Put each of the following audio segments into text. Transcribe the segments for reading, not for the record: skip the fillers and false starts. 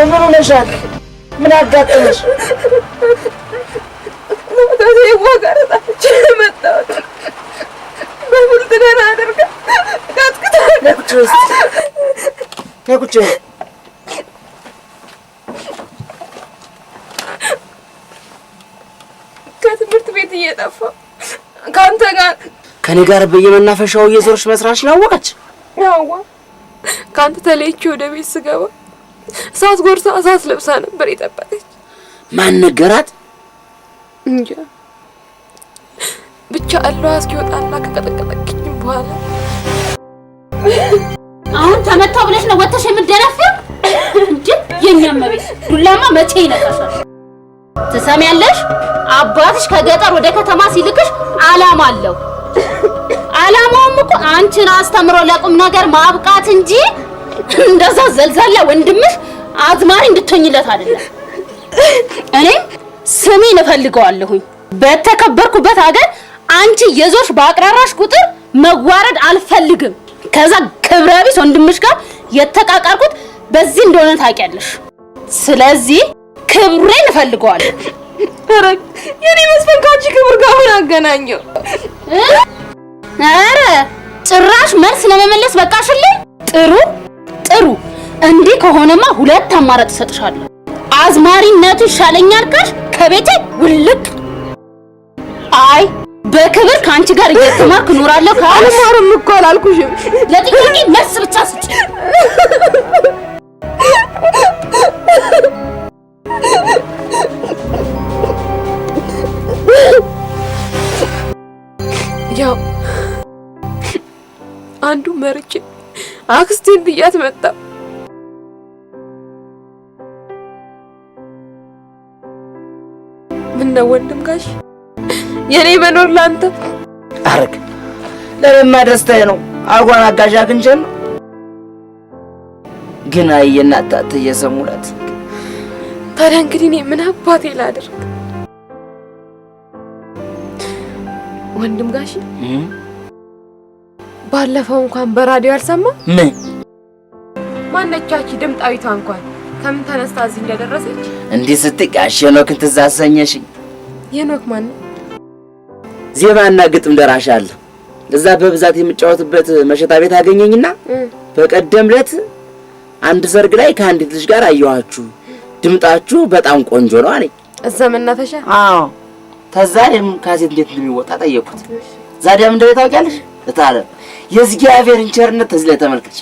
ነው? ምን ሆነሻል? ምን አጋጠመሽ? ታዲያ ወጋረታች መጣው በሁለት ደህና አድርጋ ጋጥቅታ ነቁጭ ከትምህርት ቤት እየጠፋሁ ከአንተ ጋር ከኔ ጋር በየመናፈሻው እየዞርሽ መስራትሽ ነው አወቀች? ያዋ ከአንተ ተለይቼ ወደ ቤት ስገባ እሳት ጎርሳ እሳት ለብሳ ነበር የጠበቀች። ማን ነገራት? እንጃ ብቻ አላህ እስኪወጣና ከቀጠቀጠችኝ በኋላ አሁን ተመታው ብለሽ ነው ወተሽ የምትደረፊው እንዴ? የኛም ቤት ዱላማ መቼ ይነካሻል? ትሰሚያለሽ? አባትሽ ከገጠር ወደ ከተማ ሲልክሽ አላማ አለው። አላማውም እኮ አንቺን አስተምሮ ለቁም ነገር ማብቃት እንጂ እንደዛ ዘልዛላ ወንድምሽ አዝማሪ እንድትሆኝለት አይደለም። እኔም ስሜን እፈልገዋለሁኝ። በተከበርኩበት ሀገር አንቺ የዞርሽ ባቅራራሽ ቁጥር መዋረድ አልፈልግም። ከዛ ክብረ ቢስ ወንድምሽ ጋር የተቃቃርኩት በዚህ እንደሆነ ታውቂያለሽ። ስለዚህ ክብሬን እፈልገዋለሁ። ኧረ የኔ መስፈን ካንቺ ክብር ጋር ምን አገናኘው? ኧረ ጭራሽ መልስ ለመመለስ በቃሽልኝ። ጥሩ ጥሩ። እንዲህ ከሆነማ ሁለት አማራጭ እሰጥሻለሁ። አዝማሪነቱ ይሻለኛል ካልሽ ከቤቴ ውልቅ። አይ በክብር ካንቺ ጋር እየተማርኩ እኖራለሁ ካልሽ አልማርም እኮ አላልኩሽም። ለጥያቄ መልስ ብቻ ስጪ። ያው አንዱ መርጬ አክስቴን ብያት መጣ። ምነው ወንድም ጋሽ የኔ መኖር ላንተ አረግ ለማ ደስታዬ ነው። አጓን አጋዣ ክንጀን ግን አየናታት እየሰሙላት። ታዲያ እንግዲህ እኔ ምን አባቴ ላድርግ? ወንድም ጋሽ ባለፈው እንኳን በራዲዮ አልሰማ? ምን ማነቻች ድምጣዊቷ እንኳን ከምን ተነስታ እዚህ እንደደረሰች እንዴ ስትጋሽ ሄኖክን ትዝ አሰኘሽኝ። ሄኖክ ማን? ዜማና ግጥም ደራሽ አለ እዛ በብዛት የምጫወትበት መሸታ ቤት አገኘኝና በቀደም ዕለት አንድ ሰርግ ላይ ከአንዲት ልጅ ጋር አየኋችሁ፣ ድምጣችሁ በጣም ቆንጆ ነው አለኝ። እዛ መናፈሻ? አዎ። ተዛሬም ካሴት እንዴት እንደሚወጣ ጠየቁት። ዛዲያም እንደው ታውቂያለሽ እታለ የእግዚአብሔርን ቸርነት ተዝለ ተመልከች።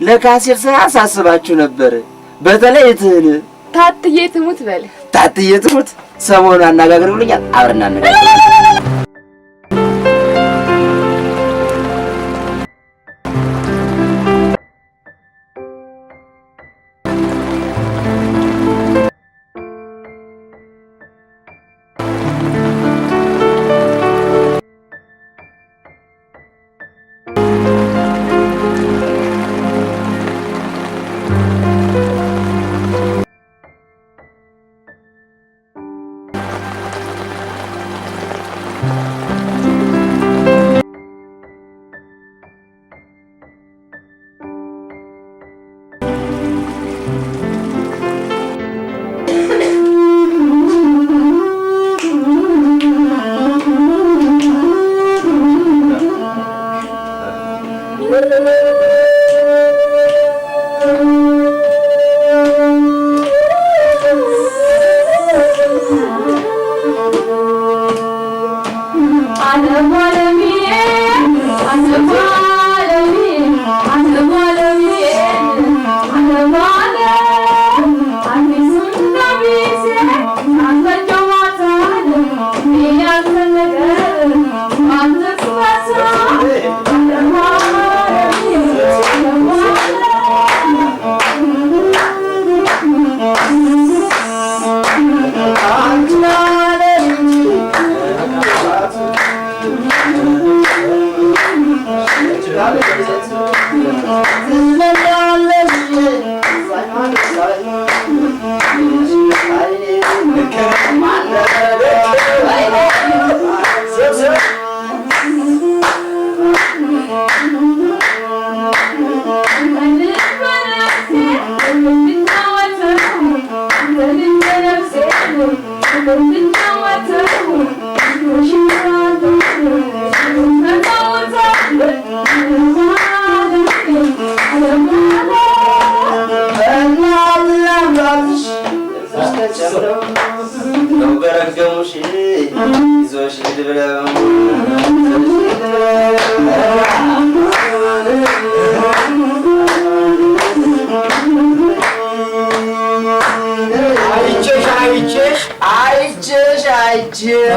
ለካሴት ስራ ሳስባችሁ ነበር። በተለይ እትህን ታትዬ ትሙት በለ ታትዬ ትሙት ሰሞኑን አነጋግረውልኛል። አብረን አነጋግረን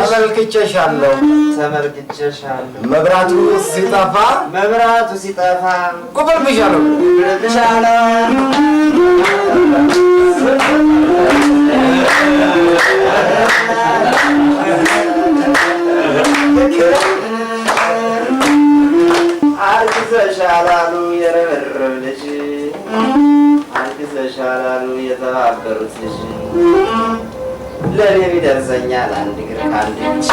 ተመልክቼሻለሁ መብራቱ ሲጠፋ ቁጥር ብሻለሁ አርግዘሻላሉ የረበረብ ልጅ አርግዘሻላሉ የተባበሩት ልጅ ለኔ ቢደርሰኛል አንድ እግር ካለች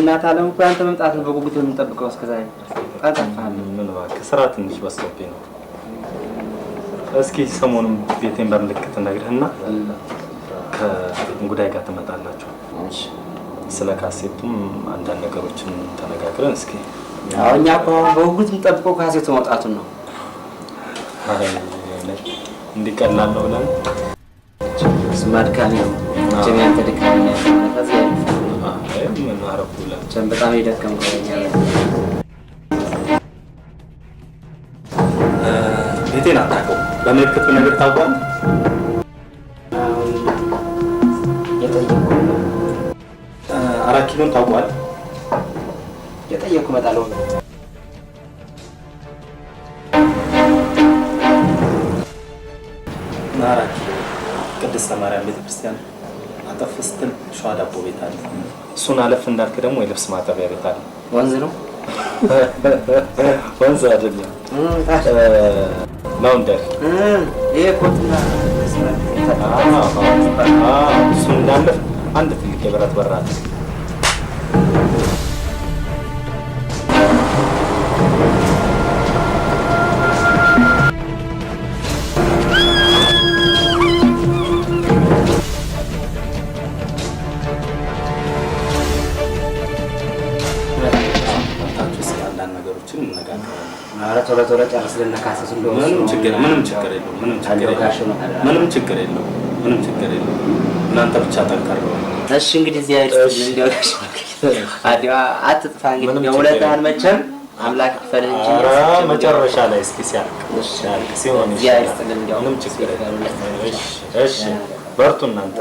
እናት አለም እኮ አንተ መምጣት ነው በጉጉት የምንጠብቀው እስከዛሬ ጣጣፋል ምን እባክህ ስራ ትንሽ በዝቶብኝ ነው። እስኪ ሰሞኑን ቤቴን በምልክት ነግረህና ከእንጉዳይ ጋር ትመጣላችሁ። እሺ ስለ ካሴቱም አንዳንድ ነገሮችን ተነጋግረን እስኪ ያው እኛ እኮ በጉጉት የምንጠብቀው ካሴቱ መውጣቱን ነው። አይ እንዲቀላል ነው ብለን ስማድካኒ ነው ጀሚያን ተደካሚ ነው ከዚህ ምን አረኩላ በጣም የደከምኩ ነኝ። ቤቴን አታውቀውም? በምልክት ነገር ታውቃለህ? አራት ኪሎን ታውቀዋለህ? የጠየኩ እመጣለሁ። አራት ኪሎ ቅድስተ ማርያም ቤተክርስቲያን አጠፍ ስትል ሸዋ ዳቦ ቤት አለ። እሱን አለፍ እንዳልክ ደግሞ የልብስ ማጠቢያ ቤት አለ። ወንዝ ነው? ወንዝ አይደለም፣ ላውንደሪ። ይሄ ኮትና እሱን እንዳለፍ አንድ ትልቅ የብረት በር አለ። ቶሎ ጨርስልና ካሰስ እንደው ምንም ችግር የለውም። ምንም ችግር የለውም። እናንተ ብቻ ጠንከሩ። እሺ እንግዲህ እዚህ አይደል እንደው አዲያ አትጥፋ። እንግዲህ የውለታን መቼም አምላክ ይፈልግ እንጂ መጨረሻ ላይ እስኪ ሲያልቅ ሲሆን ምንም ችግር የለውም። እሺ በርቱ እናንተ።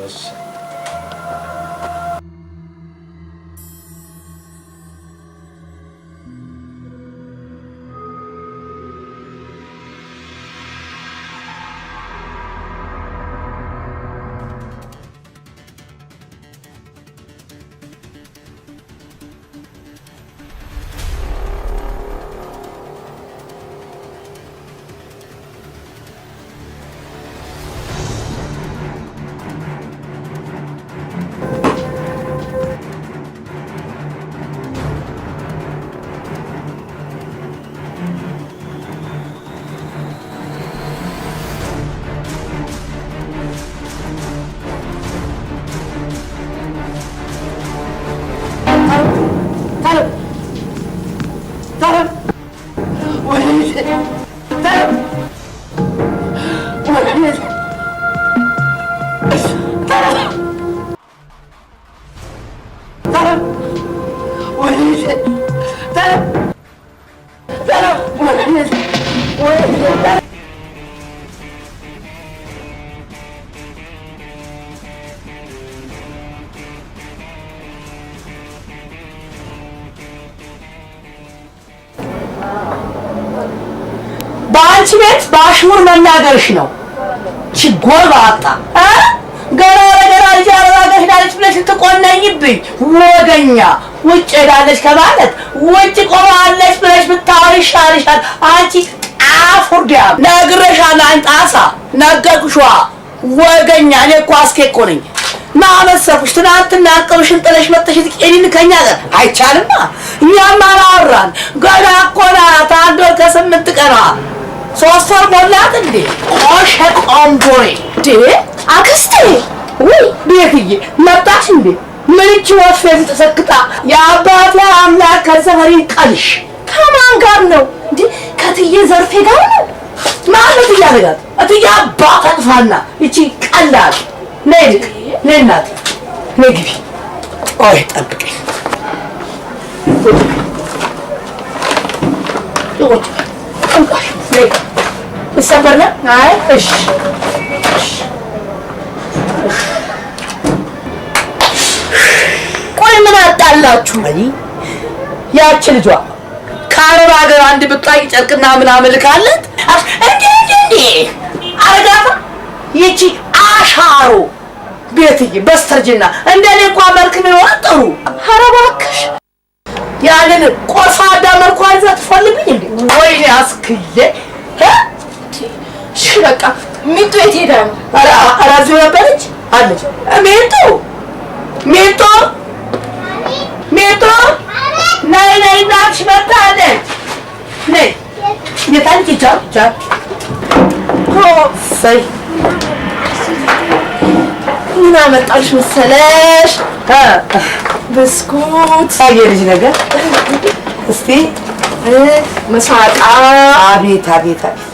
እሺ አንቺ ቤት በአሽሙር መናገርሽ ነው። ጎርባጣ ገና ለገና ልጅ አረጋ ሄዳለች ብለሽ ልትቆነኝብኝ ወገኛ። ውጭ ሄዳለች ከማለት ውጭ ቆማለች ብለሽ ብታወሪ ይሻልሻል። አንቺ ጣፉርዲያ ነግሬሻለሁ። አንቺ ጣሳ ነገርኩሽ ወገኛ። እኔ እኮ አስኬ እኮ ነኝ። ማመሰኩሽ ትናንትና አቅምሽን ጥለሽ መጥተሽ ትቄሪን ከኛ ጋር አይቻልማ። እኛም አላወራን ገና እኮ ናት። 1 ወር ከ8 ቀኗ 3 ወር ሞላት እንዴ? ቆሸ ቆንጆሬ እንዴ አክስቴ ወይ ቤትዬ መጣሽ እንዴ? ምንጭ ወፍስ ተሰክታ የአባቷ አምላክ ከሰፈሪ ቀልሽ ከማን ጋር ነው እንዴ? ከትዬ ዘርፌ ጋር ነው ማለት ያደርጋል። እትዬ አባቷ ጥፋና እቺ ቀላል ነይልክ ነይናት ነግቢ ኦይ ጠብቀኝ ኦይ እንኳን ነይ ይሰበርና አይ እሺ ቆይ ምን አጣላችሁ? አይ ያቺ ልጇ ከአረብ ሀገር አንድ ብጣቂ ጨርቅና ምናምን ልካለት እንዴ አረጋታ ይቺ አሻሮ ቤትዬ በስተርጅና እንደኔ እንኳን መልክ ቢኖር ጥሩ። ኧረ እባክሽ ያንን ቆሳዳ መልኳን ይዛ ትፈልግኝ እንዴ? ወይኔ አስክዬ እሺ በቃ ሚጡ የት ሄዳ ነው? ኧረ እዚሁ ነበረች አለች። ሚጡ ሚጡ ሚጡ ነይ ነይ እናትሽ መጣለች። ነይ የታንቺ ቻ ሰይ ምን አመጣልሽ መሰለሽ? ብስኩት አየልሽ ነገር እስቲ መሳቃ። አቤት አቤት አቤት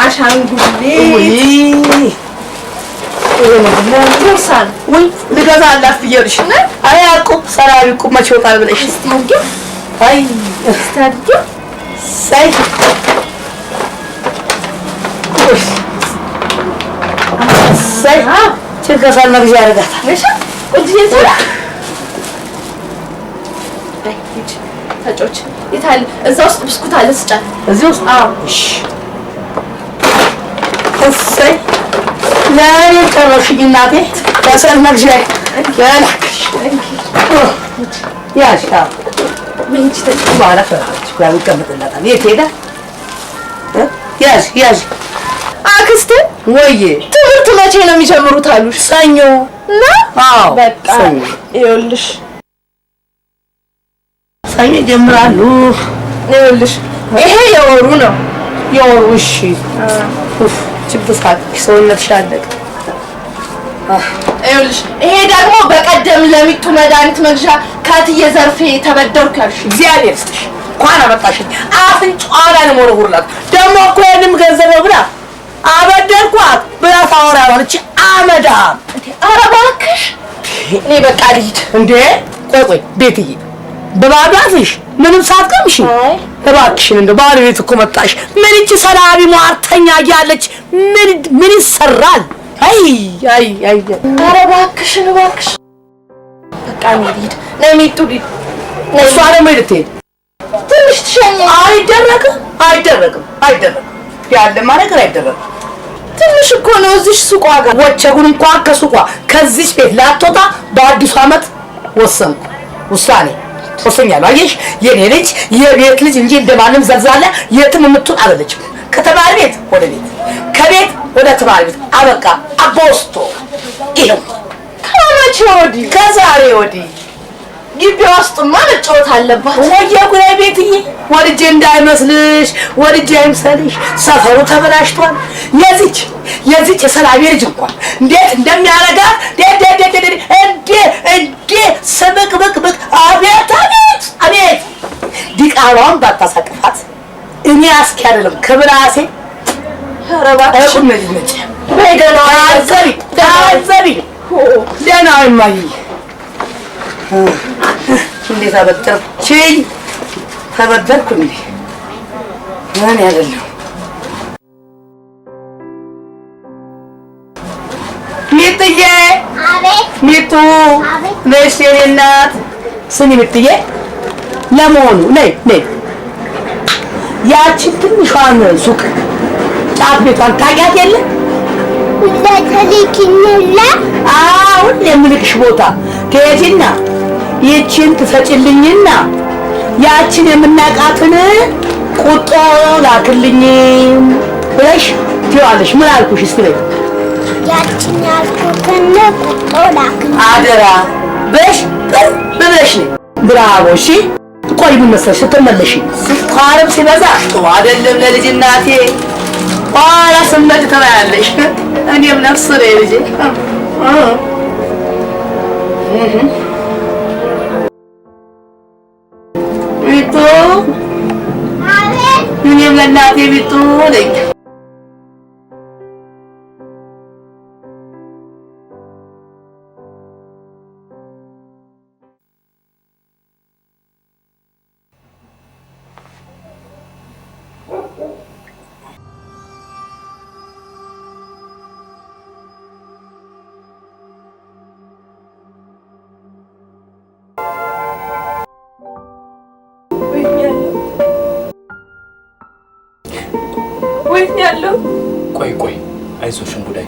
አሻንጉሊት ይርሳል ወይ ልገዛላት ብዬሽ ነው። አይ አልቁም ሰራዊ ቁም መቼ ወጣል ብለሽ እስቲ አድርጊው። አይ እስቲ አድርጊው። ሳይ ሳይ ችግር መግዣ ያደርጋታል። እሺ ቁጭ ይዘራ አይ እቺ ታጮች ይታል እዛ ውስጥ ብስኩት አለ ስጫት። እዚህ ውስጥ አዎ እሺ እሰይ ለኔ ቀረሽኝ እናቴ ከሰል መግዣ ያላክሽ ያሻ ምን ይችላል አላፈራች ጋር ይቀመጥላታል። የት ሄዳ ያዝ ያዝ አክስቴ ወይዬ ትምህርት መቼ ነው የሚጀምሩት አሉሽ? ሰኞ ነው። አዎ በቃ ይኸውልሽ ሰኞ ይጀምራሉ። ይኸውልሽ ይሄ የወሩ ነው የወሩ። እሺ ችግር ሰውነትሽ አለቀ። ይኸውልሽ ይሄ ደግሞ በቀደም ለሚጡ መድኃኒት መግዣ ከትዬ ዘርፌ ተበደርኩ ያልሽ እግዚአብሔር ይስጥሽ። እንኳን አመጣሽኝ። አፍንጫዋን አልሞረሁላት ደግሞ እኮ የእኔም ገንዘብ ብላ አበደርኳት ብላ ታወራለች። አመዳም ኧረ እባክሽ እኔ በቃ ልሂድ። እንዴ ቆይ ቆይ ቤትዬ በባዶ አፍሽ ምንም ሳትቀምሺ እባክሽን እንደው ባለቤት እኮ መጣሽ። ምን እቺ ሰላቢ ሟርተኛ እያለች ምን ይሰራል? አይ አይ አይ ኧረ እባክሽን እባክሽ በቃ ልሂድ። ነይ ሚጡ ልሂድ። እሷ ደግሞ ልትሄድ ትንሽ ትሸኝ። አይደረግም አይደረግም አይደረግም ያለ ማለት አይደረግም። ትንሽ እኮ ነው እዚህ ሱቋ ጋር ወቸጉን እንኳን ከሱቋ ከዚህ ቤት ላትወጣ በአዲሱ ዓመት ወሰንኩ። ውሳኔ ወሰኛለሁ። አየሽ የኔ ልጅ የቤት ልጅ እንጂ እንደማንም ዘልዛለ የትም የምትውል አይደለችም። ከተማሪ ቤት ወደ ቤት ከቤት ወደ ተማሪ ቤት አበቃ። አቦስቶ ይሄው ከመቼ ወዲህ ከዛሬ ወዲህ ግቢ ውስጥማ መጫወት አለባት። ወየ ጉራይ ቤትዬ ወልጄ እንዳይመስልሽ ወልጄ አይምሰልሽ። ሰፈሩ ተበላሽቷል። የዚች የሰላቢ ልጅ እንኳን እንዴት እንደሚያረጋት እንዴ ስብቅብቅብቅ አቤት አቤት አቤት ዲቃዋን ባታሳቅፋት እኔ አስኪ አይደለም ከብራሴ ረባሽ ነጭ በደና ታዘቢ ደና አይማይ እንዴት አበጠርኩኝ ተበደርኩ እንዴ ማን ያደለው ሚጥዬ አቤት ሚጡ ነሽ የኔ እናት ስሚ ሚጥዬ ለመሆኑ ነይ ነይ ያችን ትንሿን ሱቅ ጫት ቤቷን ታውቂያት የለ? ለተልኪኝላ አሁን የምልክሽ ቦታ ትሄጂና ይችን ትሰጭልኝና ያችን የምናቃትን ቁጦ ላክልኝ ብለሽ ትይዋለሽ። ምን አልኩሽ? እስቲ በይ ያችን ያልኩትን ቁጦ ላክልኝ አደራ በሽ ብለሽ ነው። ብራቮ። እሺ ቆይ ምን መሰለሽ ስትመለሺ ስኳርም ሲበዛ ጥሩ አይደለም ለልጅ እናቴ። ኋላ ስመጭ ትበያለሽ። እኔም ነፍስ ነኝ ልጄ። ቢጡ እኔም ለእናቴ ቢጡ ነኝ። ቆይ አይዞሽ እንጉዳይ፣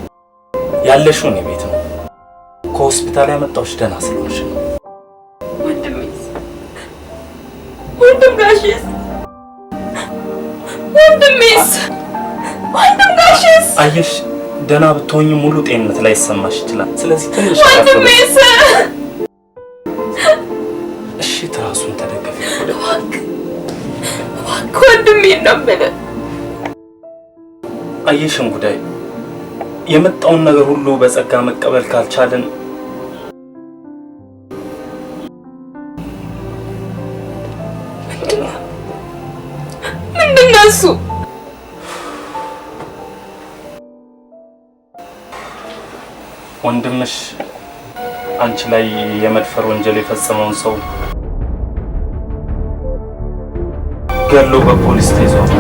ያለሽው እኔ ቤት ነው። ከሆስፒታል ያመጣሁሽ ደህና ስለሆንሽ ነው። ወንድም ጋሼስ አየሽ፣ ደህና ብትሆኝ ሙሉ ጤንነት ላይ ይሰማሽ ይችላል። ስለዚህ ትንሽ ወንድሜስ እሺ፣ ትራሱን ተደገፊ። ወንድሜ ነው የምልህ። አየሽ እንጉዳይ፣ የመጣውን ነገር ሁሉ በጸጋ መቀበል ካልቻለን ምንድን ነው እሱ? ወንድምሽ አንቺ ላይ የመድፈር ወንጀል የፈጸመውን ሰው ገሎ በፖሊስ ተይዟል።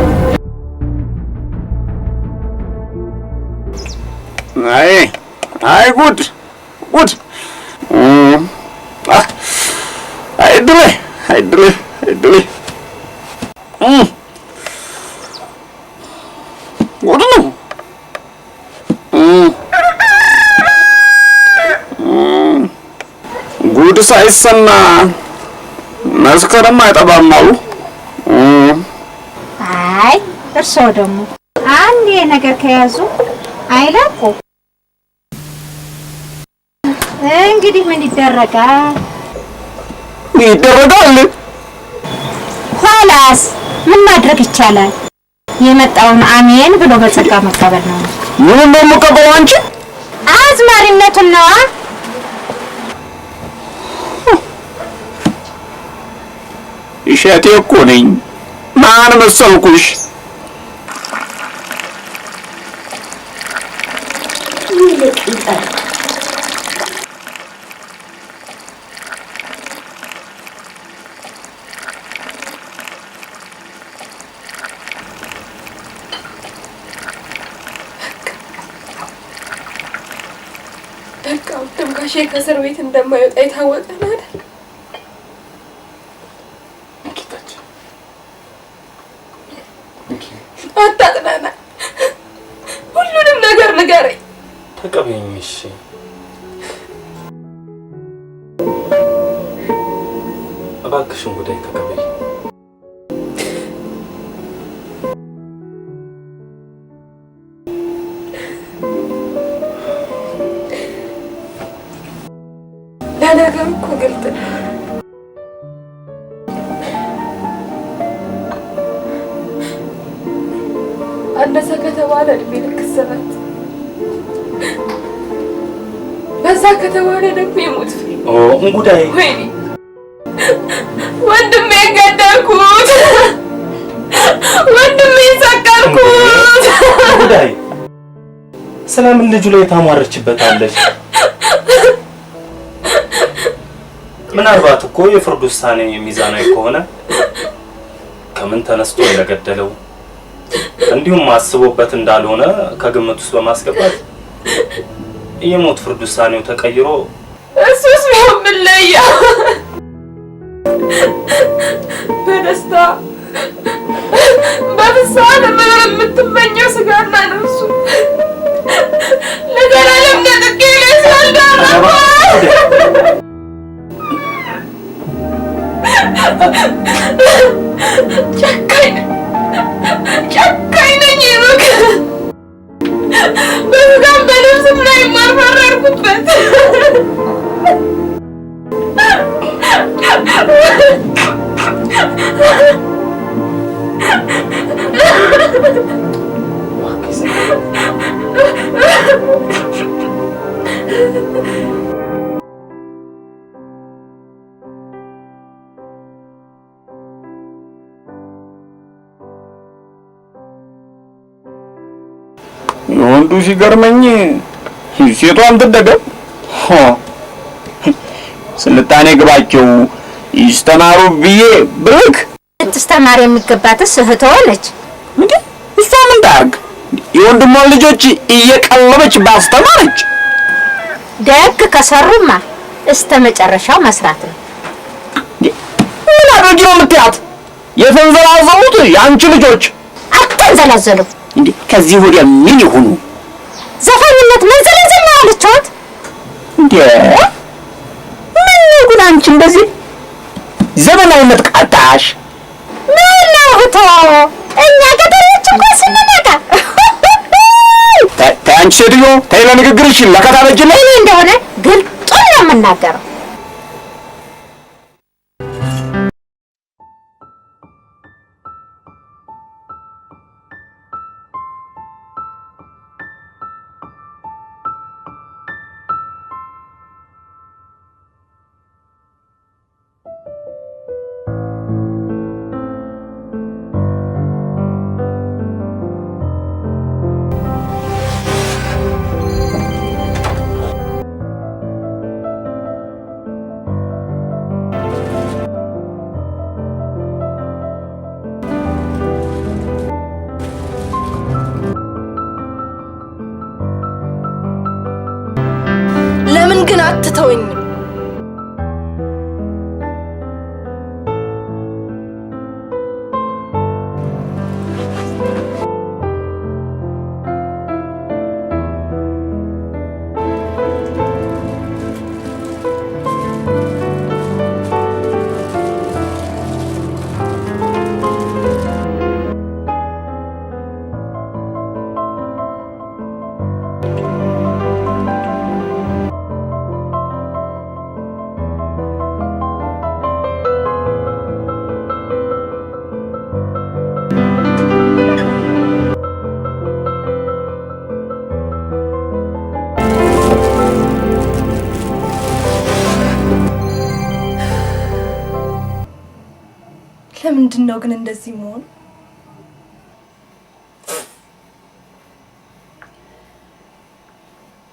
አይ ጉድ! አይድሬ ጉድ ነው። ጉድ ሳይሰማ መስከረም አይጠባም አሉ። አይ እርስዎ ደግሞ አንድ ነገር ከያዙ አይለቁ። እንግዲህ ምን ይደረጋል? ኋላስ ምን ማድረግ ይቻላል? የመጣውን አሜን ብሎ በጸጋ መቀበል ነው። ምን ነው የምቀበለው? አንቺ አዝማሪነቱን ነዋ። እሸቴ እኮ ነኝ። ማን መሰልኩሽ? በቃ ወንድም ጋሼ ከእስር ቤት እንደማይወጣ የታወቀ ነው አይደል? አታጥናና፣ ሁሉንም ነገር ንገረኝ። ተቀበይኝ። እሺ እባክሽን ጉዳይ ተቀበይ። ለነገሩ እኮ ግልጥ ነው። አነሰ ከተባለ እድሜ ልክ እስራት፣ በዛ ከተባለ ደግሞ የሞት ፍሬ። እንጉዳይ ወይኔ ወንድሜ ገደልኩት፣ ወንድሜ ሰቀልኩት። እንጉዳይ ስለምን ልጁ ላይ ታሟርችበታለሽ? ምናልባት እኮ የፍርድ ውሳኔ ሚዛናዊ ከሆነ ከምን ተነስቶ እንደገደለው እንዲሁም አስቦበት እንዳልሆነ ከግምት ውስጥ በማስገባት የሞት ፍርድ ውሳኔው ተቀይሮ እሱስ ቢሆን ምን ለየው? በደስታ በፍስሐ ለመኖር የምትመኘው ስጋና ነፍሱ ለዘላለም ነጥቄ ለሳልዳረባ ጨካኝ ነኝ ሄኖክ። በስጋም በነፍስም ላይ የማልፈረድኩበት ወንዱ ሲገርመኝ ሴቷን ትደገም ስልጣኔ ግባቸው ይስተማሩ ብዬ ብልክ ልትስተማር የሚገባትስ እህቷ ነች። እንዴ እሷ ምን ታርግ? የወንድሟን ልጆች እየቀለበች ባስተማረች። ደግ ከሰሩማ እስከ መጨረሻው መስራት ነው። ምን አድርጊ ነው የምትያት? የተንዘላዘሉት የአንቺ ልጆች አትንዘላዘሉ። እንዴ ከዚህ ወዲያ ምን ይሁኑ? ዘፋኝነት መንዘላዘል ነው አለችዋት። እንዴ ምን ነው ግን አንቺ እንደዚህ ዘመናዊነት ቃጣሽ? ምን ነው እህቷ? እኛ ገጠሮች እኮ ስንነቃ ተይ አንቺ ሴትዮ ተይ፣ ለንግግርሽ ለከታ በጅልኝ። እኔ እንደሆነ ግልጡን ነው የምናገረው። ለምን ግን አትተውኝም? ለምንድን ነው ግን እንደዚህ መሆን?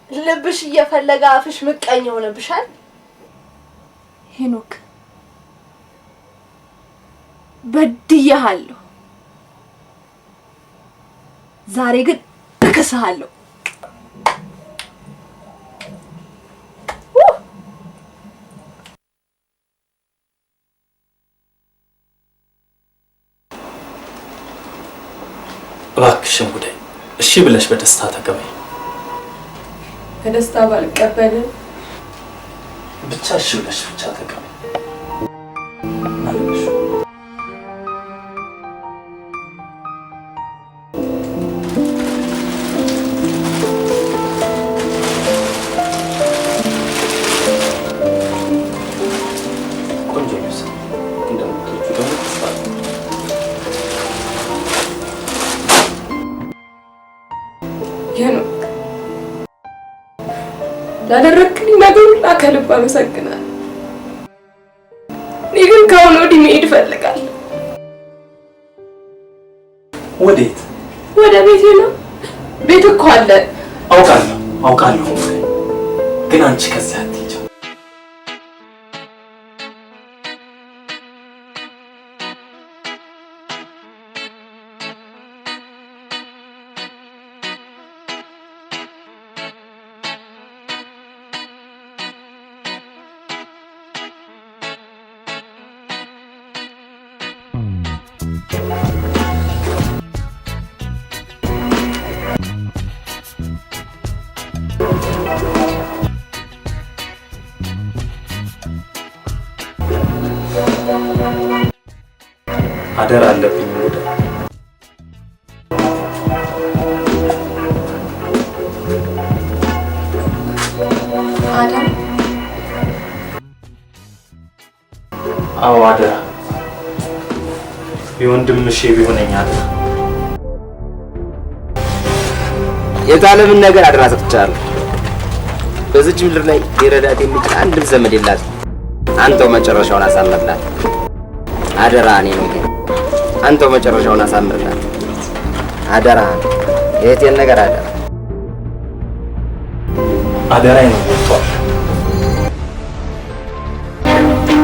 ልብሽ እየፈለገ አፍሽ ምቀኝ ሆነብሻል ሄኖክ። በድያለሁ። ዛሬ ግን እከስሃለሁ። እባክሽን ጉዳይ እሺ ብለሽ በደስታ ተቀበይ። በደስታ ባልቀበልም ብቻ እሺ ብለሽ ብቻ ተቀበይ። አለሽ ቆንጆ ልብስ እንደምትወጪ ደግሞ ተስፋ አለኝ። ሄኖክ ላደረግልኝ ነገር ሁሉ ከልብ አመሰግናለሁ። እኔ ግን ከአሁን ወዲህ መሄድ እፈልጋለሁ። ወዴት? ወደ ቤቴ ነው። ቤት እኮ አለ። አውቃለሁ ግን አንቺ ከዚህ አትሄጂም። አደራ አለብኝ ወደ አዳም አዎ አደራ የወንድምሽ ቢሆነኝ አደራ የታለምን ነገር አደራ ሰጥቻለሁ። በዚች ምድር ላይ ሊረዳት የሚችል አንድም ዘመድ የላት። አንተው መጨረሻውን አሳምርላት አደራ። እኔ ነው አንተው መጨረሻውን አሳምርላት አደራ። የእህቴን ነገር አደራ አደራዬ ነው ወጥቷል።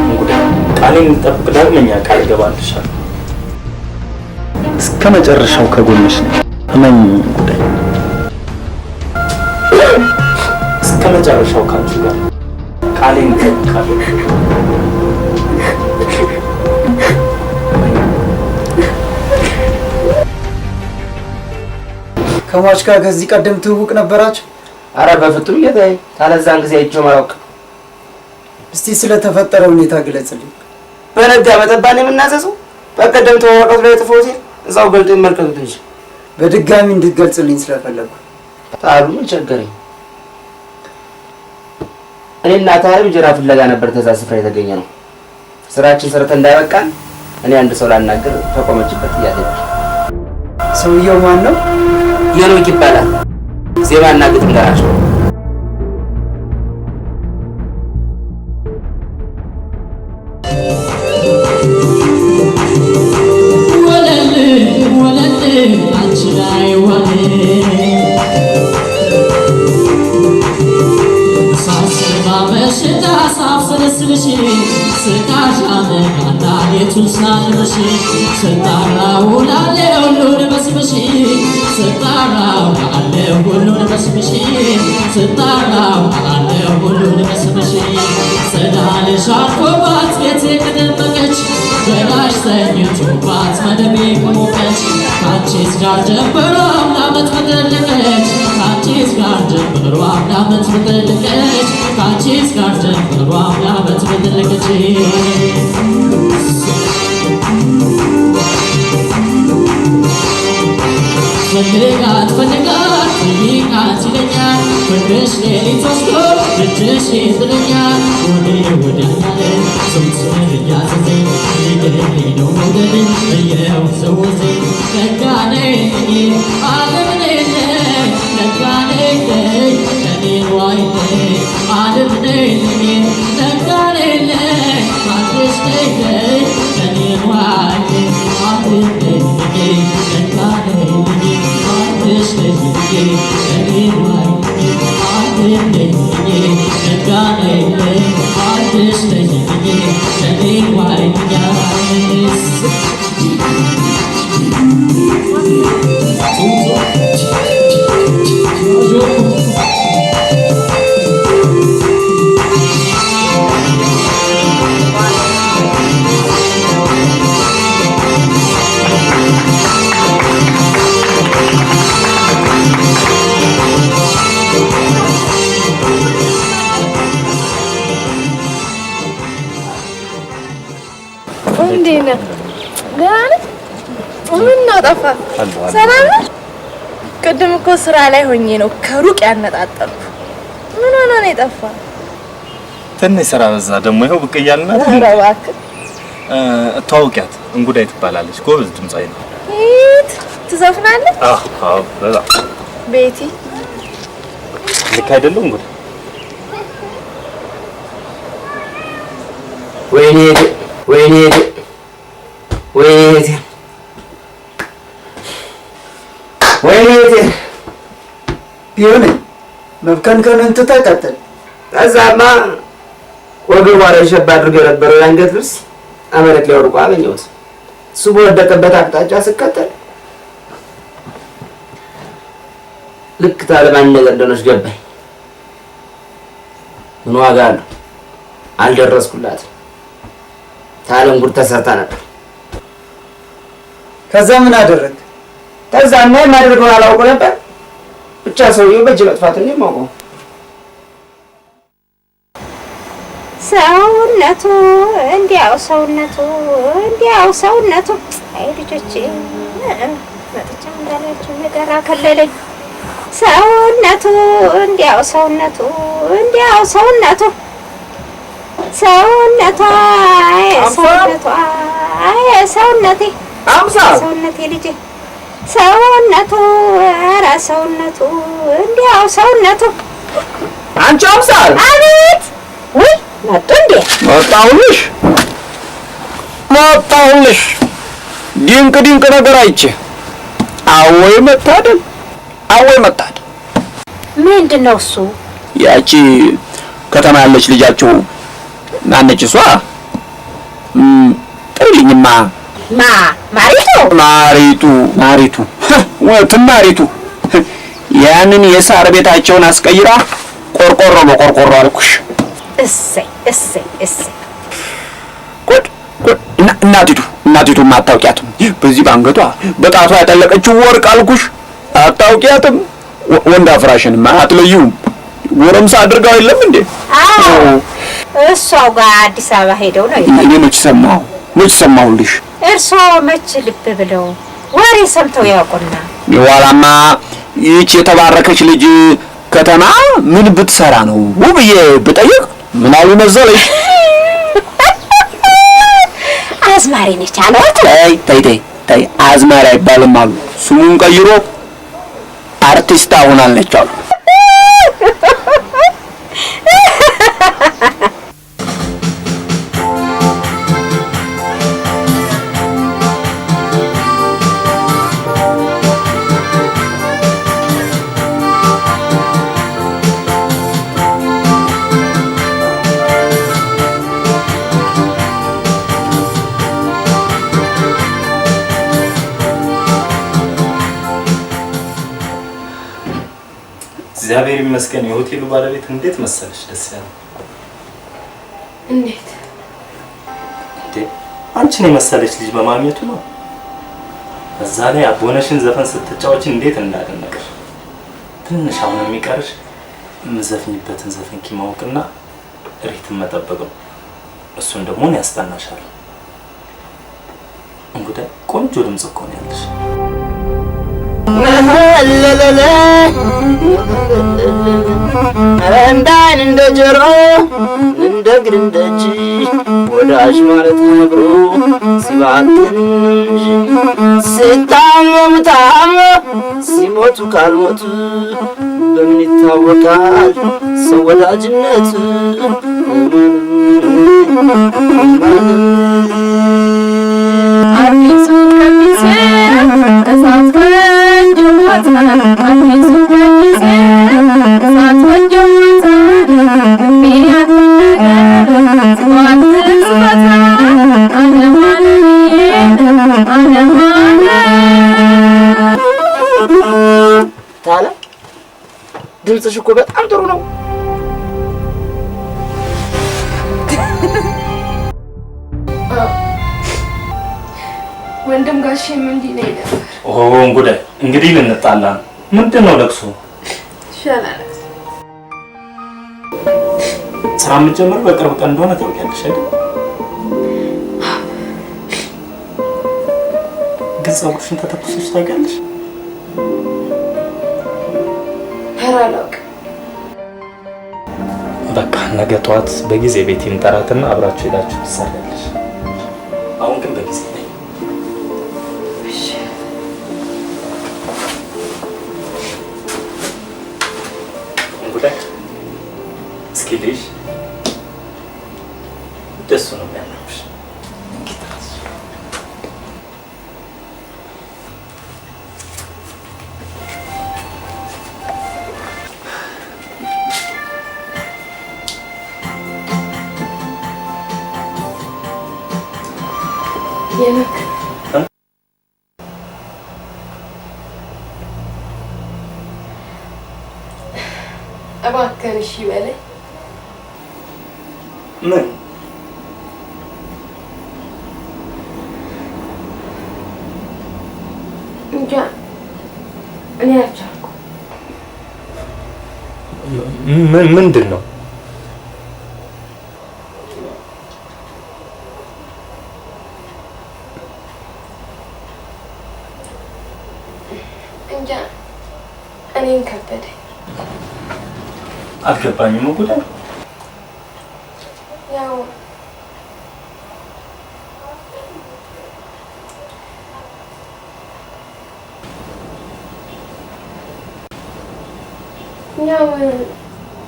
እንግዲህ ቃሌን እንጠብቅ። ዳግመኛ ቃል እገባልሻለሁ። እስከ መጨረሻው ከጎንሽ ነኝ። እመኝ ጉዳይ እስከ መጨረሻው ካንቺ ጋር ቃሌን እጠብቃለሁ። ከሟች ጋር ከዚህ ቀደም ትውውቅ ነበራችሁ? አረ በፍጹም ጌታዬ፣ ታለዛን ጊዜ አይቼው አላውቅም። እስቲ ስለተፈጠረ ሁኔታ ግለጽልኝ። በነጋ በጠባን የምናዘዘው በቀደም ተዋወቀት ላይ ጥፎ ሲል እዛው ገልጦ ይመልከቱት እንጂ በድጋሚ እንድትገልጽልኝ ስለፈለኩ። ታሉ ምን ቸገረኝ? እኔና ታሪም እንጀራ ፍለጋ ነበር ተዛ ስፍራ የተገኘ ነው። ስራችን ሰርተን እንዳይበቃን እኔ አንድ ሰው ላናገር ተቆመችበት እያለች። ሰውየው ማን ነው? ሄኖክ ይባላል። ዜማና ግጥም ደራሽ ነው። ሰላም ቅድም እኮ ስራ ላይ ሆኜ ነው ከሩቅ ያነጣጠርኩ። ምን ሆነ ነው የጠፋ? ትንሽ ስራ በዛ። ደግሞ ይኸው ብቅ እያልን ነው። ኧረ እባክህ ተዋውቂያት፣ እንጉዳይ ትባላለች። ጎበዝ ድምጻዊ ነው። ትዘፍናለህ? አዎ በዛ። ቤቲ ልክ አይደለም እንጉዳይ? ወይኔ ቢሆን መብከንከንን ትተህ ቀጥል። ከዛማ ወገቧ ላይ ሸባ አድርገው የነበረው የአንገት ልብስ መሬት ላይ ወድቆ አገኘሁት። እሱ በወደቀበት አቅጣጫ ስከተል ልክ ታለማን ነገር እንደሆነች ገባኝ። ምን ዋጋ አለው? አልደረስኩላትም። ታለም ጉድ ተሰርታ ነበር። ከዛ ምን አደረግ? ከዛማ የማደርገውን አላውቅም ነበር። ብቻ ሰውዬው በእጅ መጥፋት ነው የማውቀው። ሰውነቱ እንዲያው ሰውነቱ አይ ልጆቼ መጥቻ እንዳላችሁ ነገር አከለለኝ። ሰውነቱ እንዲያው ሰውነቱ ሰውነቷ ሰውነቴ ሰውነቴ ልጄ ሰውነቱ ኧረ ሰውነቱ እንዲያው ሰውነቱ አንቺ አምሳል አቤት ውይ መጡ እንዴ መጣሁልሽ ድንቅ ነገር አይቼ አወይ መታደል ምንድን ነው እሱ ያቺ ከተማ ያለች ልጃችሁ ማነች እሷ ጥሪልኝማ ማሪቱ ያንን የሳር ቤታቸውን አስቀይራ ቆርቆሮ በቆርቆሮ አልኩሽ። እሰይ ጉድ እናቲቱ አታውቂያትም። በዚህ ባንገቷ በጣቷ ያጠለቀችው ወርቅ አልኩሽ። አታውቂያትም። ወንድ አፍራሽንማ አትለዩም። ጎረምሳ አድርጋው የለም እንዴ? አዎ እሷው ጋር አዲስ አበባ ሄደው ነው። እኔ መች ሰማሁልሽ? እርሶ መች ልብ ብለው ወሬ ሰምተው ያውቁና የኋላማ ይህች የተባረከች ልጅ ከተማ ምን ብትሰራ ነው ብዬ ብጠይቅ ምን አሉ መሰለሽ? አዝማሪ ነች አሏት። ተይ አዝማሪ አይባልም አሉ። ስሙን ቀይሮ አርቲስት ሆናለች አሉ። እግዚአብሔር ይመስገን። የሆቴሉ ባለቤት እንዴት መሰለሽ ደስ ያለው። እንዴት አንቺን የመሰለች ልጅ በማግኘቱ ነው። በዛ ላይ አቦነሽን ዘፈን ስትጫወች እንዴት እንዳደነቀሽ። ትንሽ አሁን የሚቀርሽ የምዘፍኝበትን ዘፈን ማወቅና ሪትም መጠበቅ ነው። እሱን ደግሞ ነው ያስጠናሻል። እንግዲህ ቆንጆ ድምጽ እኮ ነው ያለሽ። እንዳይን እንደ ጆሮ እንደ እግር እንደ እጅ ወዳጅ ማለት ነብሮ ሲባትን እንጂ ሲታመሙ ሲሞቱ ካልሞቱ በምን ይታወቃል ሰው ወዳጅነቱ? አዲሱ ቀሚስ እሳት ፈንጆ ሞተ፣ አዲሱ ቀሚስ እሳት ፈንጆ ሞተ፣ ምክንያት ነገር ጽዋት ስፈታ ታለ ድምፅሽ እኮ በጣም ጥሩ ነው። ወንድም ጋሼም እንዲህ ነው ነበር። እንጉዳይ እንግዲህ ልንጣላ ነው። ምንድን ነው ለቅሶ? ይሻላል። ስራ የምትጀምር በቅርብ ቀን እንደሆነ ታውቂያለሽ አይደል? ግን ፀጉርሽን ተተኩሰሽ ታውቂያለሽ? ኧረ አላውቅም። በቃ ነገ ጠዋት በጊዜ ቤት እንጠራትና አብራችሁ ሄዳችሁ ትሰራለሽ። አሁን ግን በጊዜ እስኪ ልጅ ደስ ነው የሚያምርሽ። የነክ እባክህን እሺ በለኝ። ምን እንጃ እኔ አልቻልኩም። ምንድን ነው? አልገባኝም ጉዳይ ያው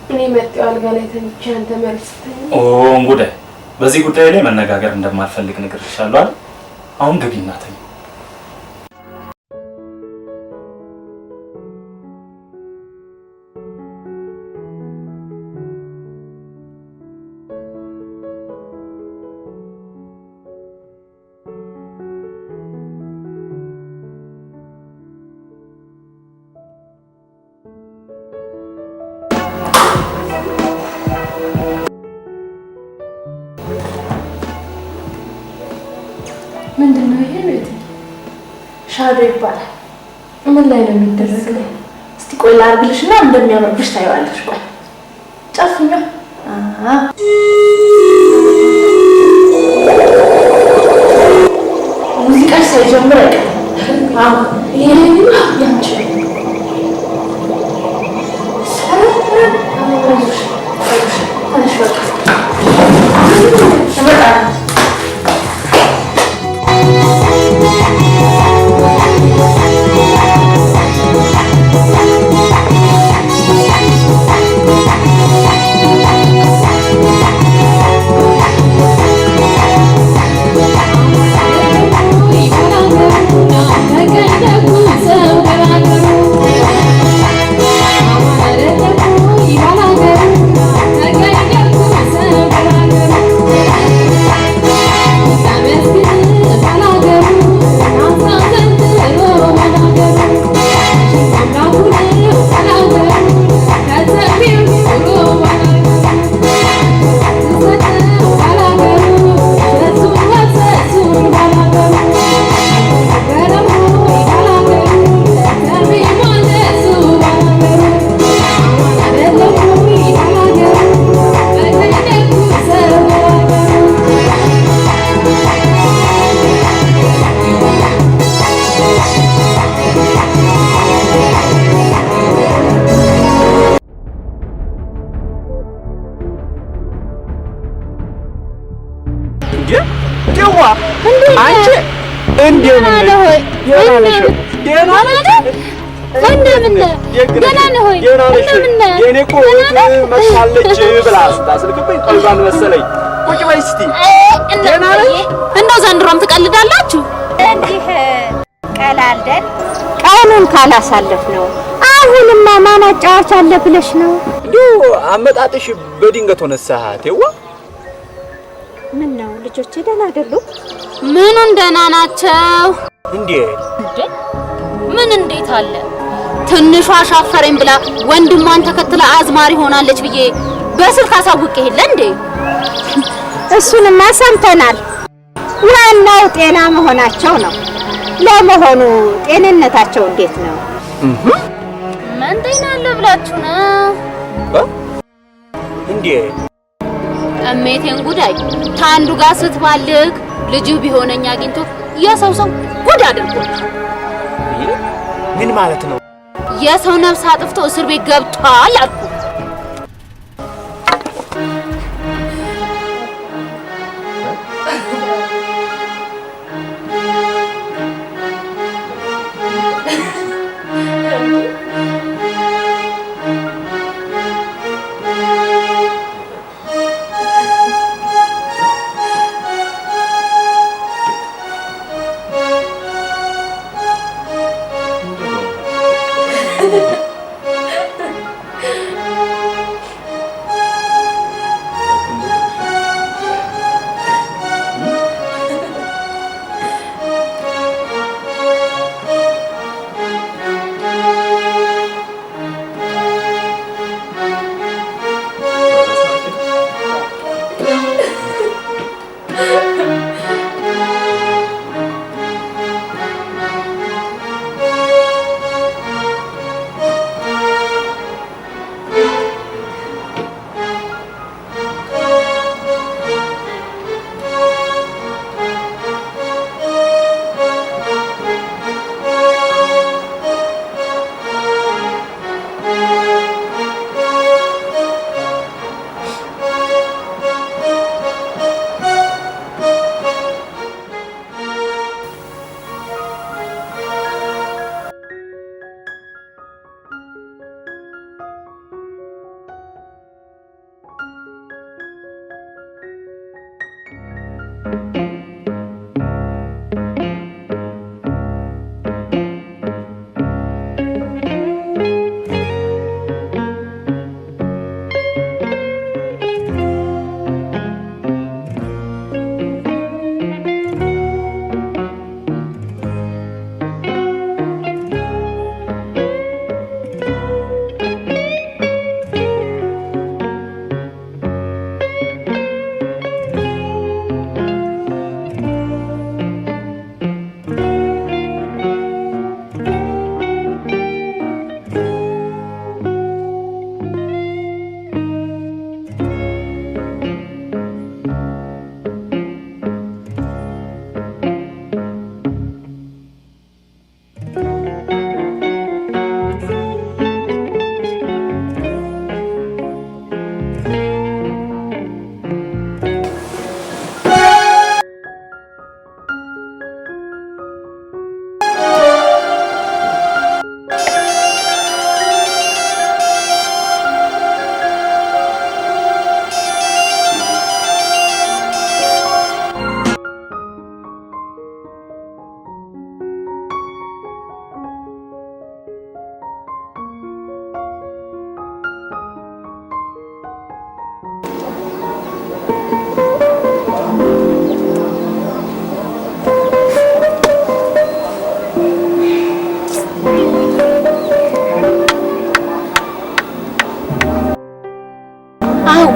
እኔ መጣሁ አልጋ ላይ ተኝቼ አንተ መልስተኝ ጉዳይ በዚህ ጉዳይ ላይ መነጋገር እንደማልፈልግ ነግሬሻለሁ አይደል? አሁን ግቢና ተኝ። ምንድነው ይሄ? ቤት ሻዶ ይባላል። ምን ላይ ነው የሚደረገው? እስቲ ቆይ ላድርግልሽና እንደሚያምርብሽ ታይዋለሽ። ቆይ ጨፍኛ ሙዚቃ ሳይጀምር አይቀርም። ይሄ ያንቺ እንደው ዘንድሮም ትቀልዳላችሁ። እንዲህ ቀላልደን ቀኑን ካላሳለፍ ነው። አሁንማ ማን አጫዋች አለ ብለሽ ነው? እንዲሁ አመጣጥሽ በድንገት ሆነሳ ተዋ። ምን ነው ልጆቼ ደህና አይደሉም? ምኑን ደህና ናቸው እንዴ? ምን እንዴት አለ? ትንሿ አሻፈረኝ ብላ ወንድሟን ተከትላ አዝማሪ ሆናለች ብዬ በስልክ አሳውቄ የለ እንዴ? እሱንማ ሰምተናል። ዋናው ጤና መሆናቸው ነው። ለመሆኑ ጤንነታቸው እንዴት ነው? ምን ጤና አለ ብላችሁ ነው እንዴ? እሜቴን ጉዳይ ታንዱ ጋር ስትባልግ ልጅ ቢሆነኛ አግኝቶ የሰው ጉድ አድርጎት። ምን ማለት ነው? የሰው ነፍስ አጥፍቶ እስር ቤት ገብቷል አልኩ።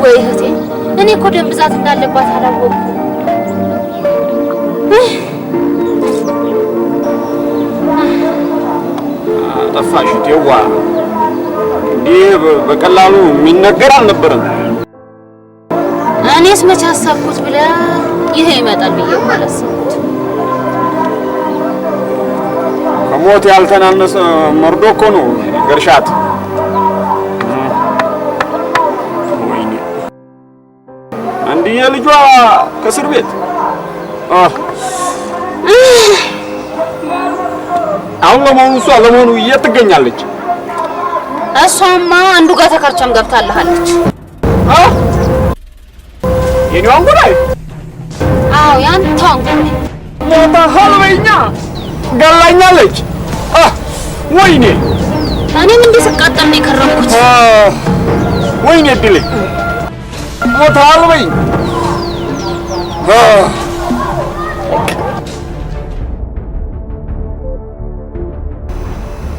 ወይ እህቴ እኔ እኮ ደም ብዛት እንዳለባት አላወቅኩም። ጠፋሽ ቴዋ ይህ በቀላሉ የሚነገር አልነበረም። እኔስ መቼ አሰብኩት ብለህ ይሄ ይመጣል ብዬ አላሰብኩት። ከሞት ያልተናነሰ መርዶ እኮ ነው ገርሻት። አንድዬ ልጇ ከእስር ቤት አሁን ለመሆኑ የት ትገኛለች? እሷማ አንዱ ጋር ተከርቸም ገብታለች። የኔዋን ጉዳይ? አዎ ያንተን ጉዳይ። ሞታ ሀልበኛ ገላኛለች። ወይኔ እኔም እንዲህ ስቃጠል ነው የከረምኩት። ወይኔ ድሌ ሞታ ሀልበኝ።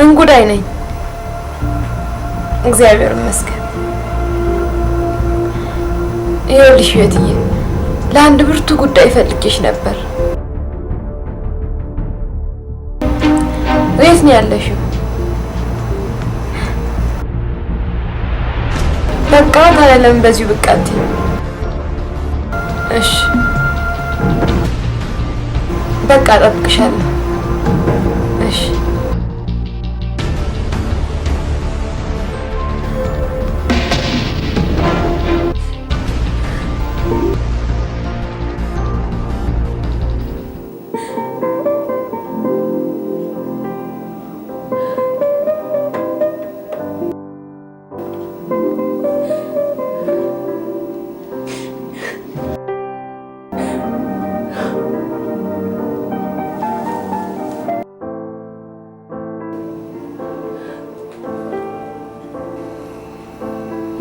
እንጉዳይ ነኝ። እግዚአብሔር ይመስገን። ይኸውልሽ ቤትዬ ለአንድ ብርቱ ጉዳይ ፈልጌሽ ነበር። የት ነው ያለሽው? በቃ ታዲያ ለምን በዚሁ ብቅ አትይም? እሺ በቃ እጠብቅሻለሁ። እሺ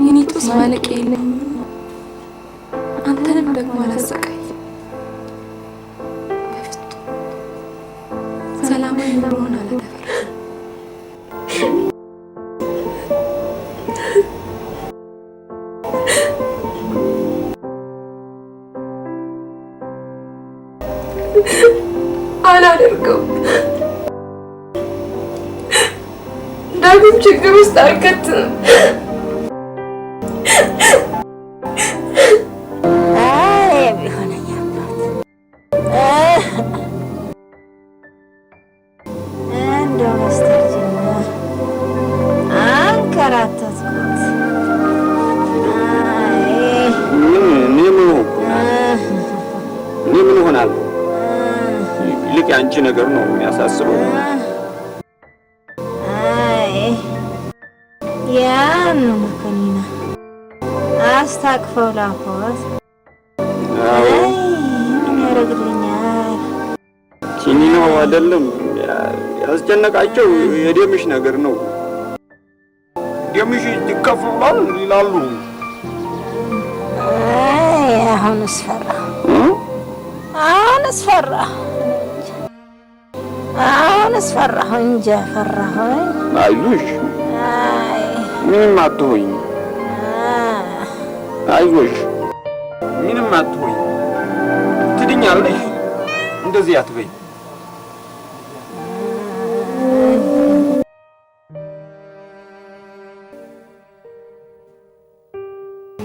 የኔጡስ ማለቂያ የለም። አንተንም ደግሞ አላሰቃይ። በፍጹም ሰላማዊ ኑሮን አላደፈርም። አላደርገውም። ዳግም ችግር ውስጥ አልከትም። አንቺ ነገር ነው የሚያሳስበው። ያን መከኒና አስታቅፈው ላፎስ ያደርግልኛል? ሲኒ ነው አይደለም ያስጨነቃቸው የደምሽ ነገር ነው። ደምሽ ይከፋል ይላሉ። አሁንስ ፈራ፣ አሁንስ ፈራ፣ አሁንስ ፈራሁ እንጂ ፈራሁኝ። አይዞሽ፣ ምንም አትሆኝ። አይዞሽ፣ ምንም አትሆኝ። ትድኛለሽ። እንደዚህ አትበይ።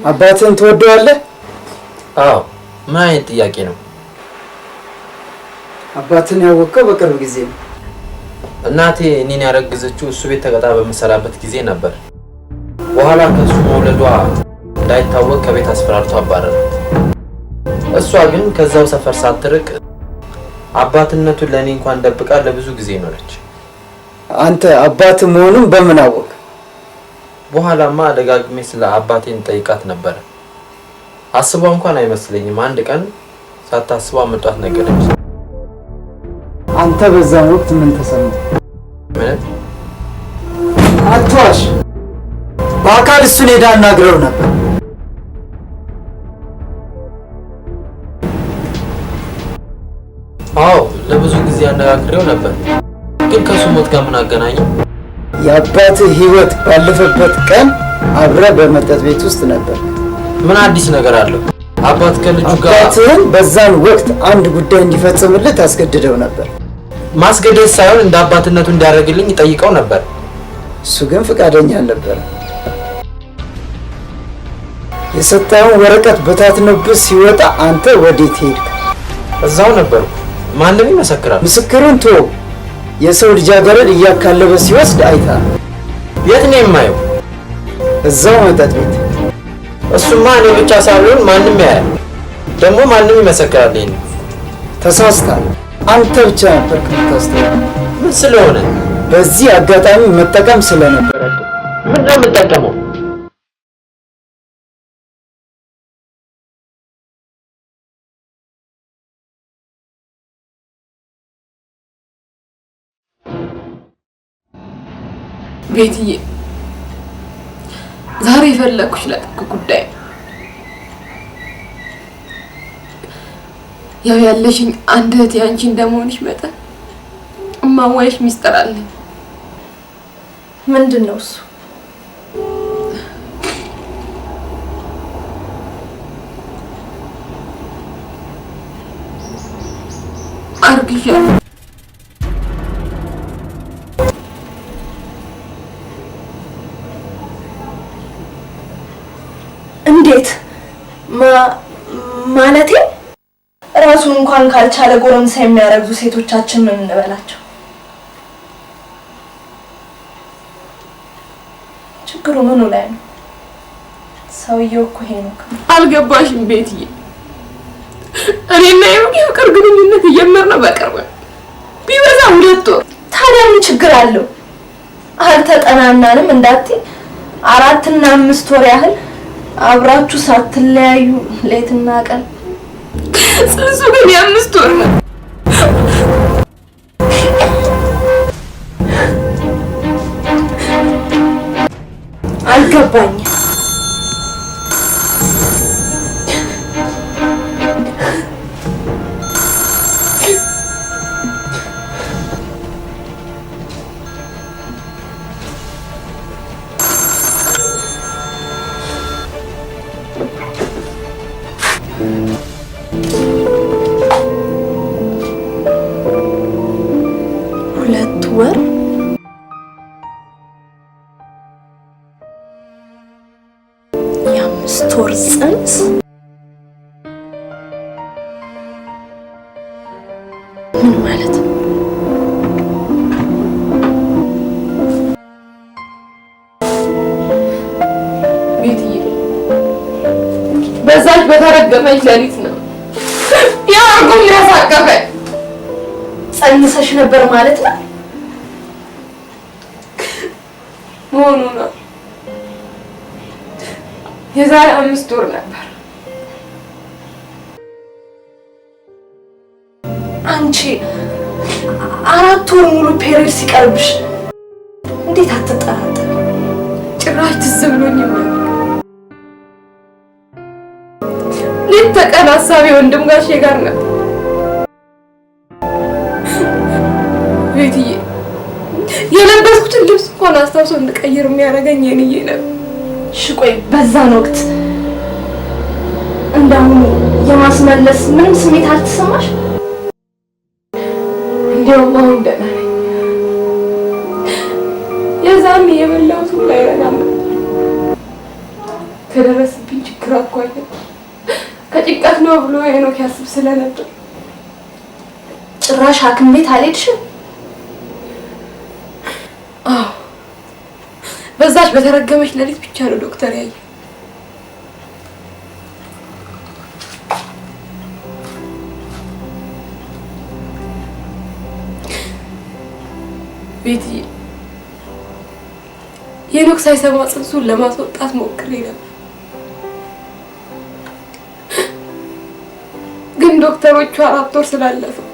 አባትን ትወደዋለህ? አዎ። ምን አይነት ጥያቄ ነው? አባትን ያወቀው በቅርብ ጊዜ ነው። እናቴ እኔን ያረገዘችው እሱ ቤት ተቀጣ በምሰራበት ጊዜ ነበር። በኋላ ከሱ መውለዷ እንዳይታወቅ ከቤት አስፈራርቶ አባረራት። እሷ ግን ከዛው ሰፈር ሳትርቅ አባትነቱን ለእኔ እንኳን ደብቃ ለብዙ ጊዜ ኖረች። አንተ አባት መሆኑን በምን አወቅ? በኋላማ ደጋግሜ ስለ አባቴን ጠይቃት ነበር። አስቧ እንኳን አይመስለኝም። አንድ ቀን ሳታስቧ መጣት ነገረች። አንተ በዛን ወቅት ምን ተሰማ? ምን? አትዋሽ። በአካል እሱን ሄዳ አናግረው ነበር። አዎ፣ ለብዙ ጊዜ አነጋግሬው ነበር። ግን ከሱ ሞት ጋር ምን አገናኘው? የአባትህ ህይወት ባለፈበት ቀን አብረህ በመጠጥ ቤት ውስጥ ነበር። ምን አዲስ ነገር አለው? አባት ከልጁ ጋር አባትህን በዛን ወቅት አንድ ጉዳይ እንዲፈጽምልህ ታስገድደው ነበር። ማስገደድ ሳይሆን እንደ አባትነቱ እንዲያደርግልኝ ይጠይቀው ነበር። እሱ ግን ፈቃደኛ አልነበረ። የሰጠኸውን ወረቀት በታትኖብህ ሲወጣ አንተ ወዴት ሄድክ? እዛው ነበርኩ። ማንም ይመሰክራል። ምስክሩን ተወው። የሰው ልጃገረድ እያካለበ ሲወስድ አይተሃል። የት ነው የማየው? እዛው መጠጥ ቤት። እሱማ እኔ ብቻ ሳልሆን ማንም ያያል። ደግሞ ማንም ይመሰክራል። ይሄን ተሳስተሃል። አንተ ብቻ ነበር የምታስተውለው። ምን ስለሆነ? በዚህ አጋጣሚ መጠቀም ስለነበረ። ምን ነው የምጠቀመው? ቤትዬ፣ ዛሬ የፈለኩሽ ለጥብቅ ጉዳይ ያው ያለሽኝ አንድ እህት ያንቺ እንደመሆንሽ መጠን እማዋይሽ ሚስጥር አለኝ። ምንድን ነው እሱ? አርግዣለሁ። እንዴት ማለቴ? ራሱን እንኳን ካልቻለ ጎረምሳ የሚያረግዙ ሴቶቻችን ምን እንበላቸው? ችግሩ ምኑ ላይ ነው? ሰውየው እኮ ይሄ ነው። አልገባሽም ቤትዬ? እኔና የሩቅ ፍቅር ግንኙነት የጀመርነው በቅርብ ቢበዛ 2 ወር። ታዲያ ምን ችግር አለው? አልተጠናናንም እንዳትይ 4 እና 5 ወር ያህል አብራችሁ ሳትለያዩ ሌትና ቀን። ጽንሱ ግን የ5 ወር ነው። አልገባኝም። ወር የ5 ወር ጽንስ ምን ማለት ነው? ቤትዬ፣ በዛች በተረገመች ሌሊት ነው ያ አርጎም ያሳቀፈኝ። ጸንሰሽ ነበር ማለት ነው? መሆኑ ነው። የዛሬ 5 ወር ነበር። አንቺ 4 ወር ሙሉ ፔሪድ ሲቀርብሽ እንዴት አትጠራጠር? ጭራሽ ትዝ ብሎኝ ሌት ተቀን ሀሳቤ ወንድም ጋሼ ጋር ነበር። ቤትዬ የለበስኩትን ልብስ እንኳን አስታውሶ እንድቀይር የሚያደርገኝ የኔ ነበር። እሺ ቆይ በዛን ወቅት እንዳሁኑ የማስመለስ ምንም ስሜት አልተሰማሽ? እንዲያውም አሁን ደህና ነኝ። የዛኔ የበላሁት ሁሉ አይረዳም ነበር። ከደረሰብኝ ችግር አኳያ ከጭንቀት ነው ብሎ ሄኖክ ያስብ ስለነበር ጭራሽ ሐኪም ቤት አልሄድሽም? አዎ፣ በዛች በተረገመች ሌሊት ብቻ ነው ዶክተር ያየ። ቤቲ ሄኖክ ሳይሰማ ጽንሱን ለማስወጣት ሞክሬ ነበር፣ ግን ዶክተሮቹ 4 ወር ስላለፈው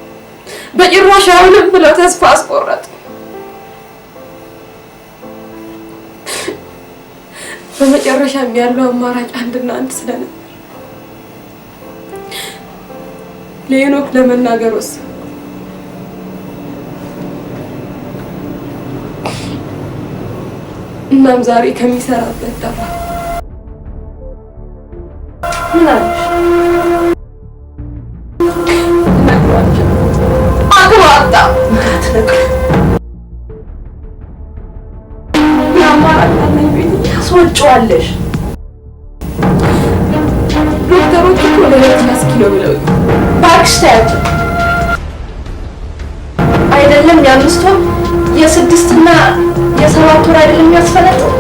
በጭራሽ አይሆንም ብለው ተስፋ አስቆረጡ። በመጨረሻም ያለው አማራጭ አንድና አንድ ስለነበር ለሄኖክ ለመናገር ወሰንኩ። እናም ዛሬ ከሚሰራበት ጠፋ። ምን አለሽ? አግባታ ታስወጪዋለሽ። ዶክተሮች እኮ ለ2 ኪሎ ብለው እባክሽ ተያቸው። አይደለም የ5 ወር የ6 እና የ7 ወር አይደለም የሚያስፈለጡት?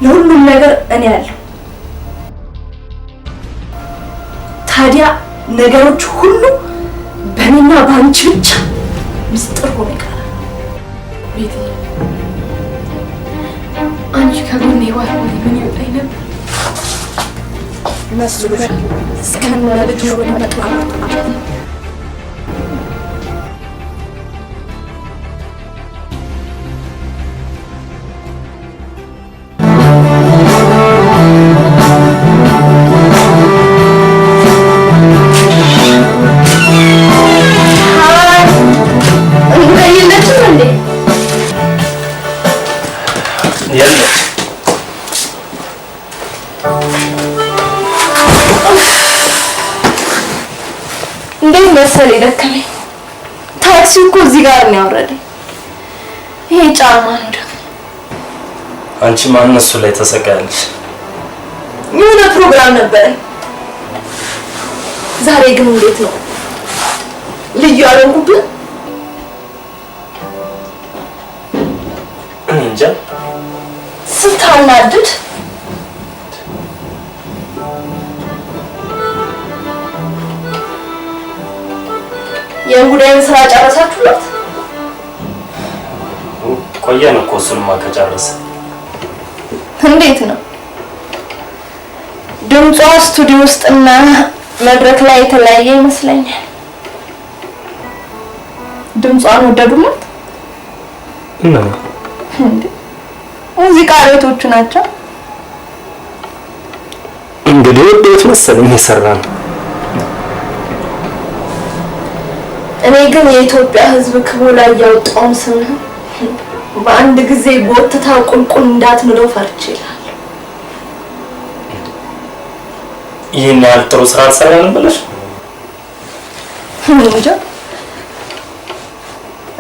ለሁሉም ነገር እኔ ያለሁ። ታዲያ ነገሮች ሁሉ በእኔና በአንቺ ብቻ ምስጢር ሆነ ይቀራል። ቤቲ አንቺ ከጎኔ ባትሆኚ ምን ይወጣኝ ነበር? መስሎሻል? እስከነ ልጅ ወደ መጥፋት እንዴት መሰለኝ ደከመኝ። ታክሲ እኮ እዚህ ጋር ነው ያወረደኝ። ይሄ ጫማ ነው ደግሞ። አንቺ ማን እሱ ላይ ተሰቃያለሽ? የሆነ ፕሮግራም ነበር ዛሬ። ግን እንዴት ነው ልዩ አልሆንኩብህ? እንጃ ስታናድድ የእንጉዳይን ስራ ጨረሳችሁለት? ቆየን እኮ እሱንማ ከጨረሰ። እንዴት ነው ድምጿ ስቱዲዮ ውስጥና መድረክ ላይ የተለያየ ይመስለኛል። ድምጿን ወደዱለት? እና ሙዚቃ ቤቶቹ ናቸው እንግዲህ ወዴት መሰለኝ የሰራ ነው። እኔ ግን የኢትዮጵያ ሕዝብ ክብሩ ላይ ያወጣውን ስም በአንድ ጊዜ ቦትታ ቁልቁል እንዳትምለው ፈርቼ እላለሁ። ይሄን ያህል ጥሩ ስራ አልሰራንም ብለሽ? እንጃ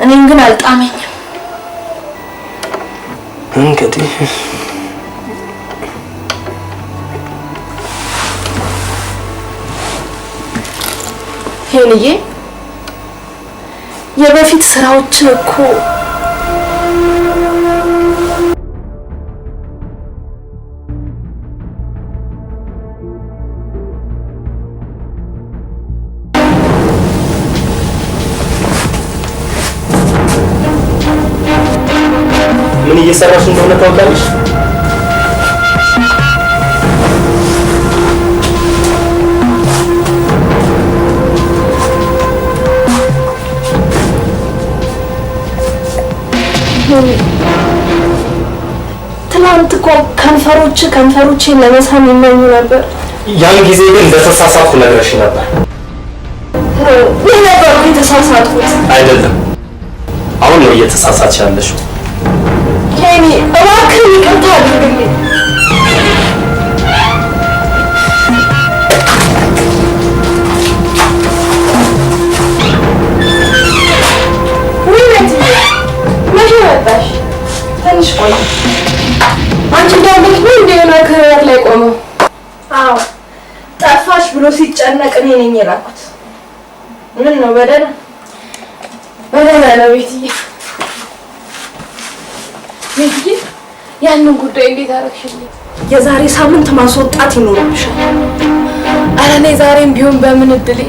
እኔን ግን አልጣመኝም። እንግዲህ ሄንዬ የበፊት ስራዎችን እኮ ምን እየሰራሽ እንደሆነ ታውቂያለሽ? ትናንት እኮ ከንፈሮችን ለመሳም ይመኙ ነበር። ያን ጊዜ ግን እንደተሳሳትኩ ነግረሽ ነበር። ምን ነበር የተሳሳትኩት? አይደለም፣ አሁን ነው እየተሳሳትሽ ያለሽው። ሄኒ እባክህ ይቅርታ አድርግልኝ። መቼ መጣሽ? ትንሽ ቆይ። አንቺ እንዳለች ነው እንደ የሆነ ከበር ላይ ቆመው። አዎ ጠፋሽ ብሎ ሲጨነቅ እኔ ነኝ የላኩት። ምን ነው በደህና ነው ቤትዬ? ቤትዬ ያንን ጉዳይ እንዴት አደረግሽልኝ? የዛሬ ሳምንት ማስወጣት ይኖርብሻል። ኧረ እኔ ዛሬም ቢሆን በምን እድሌ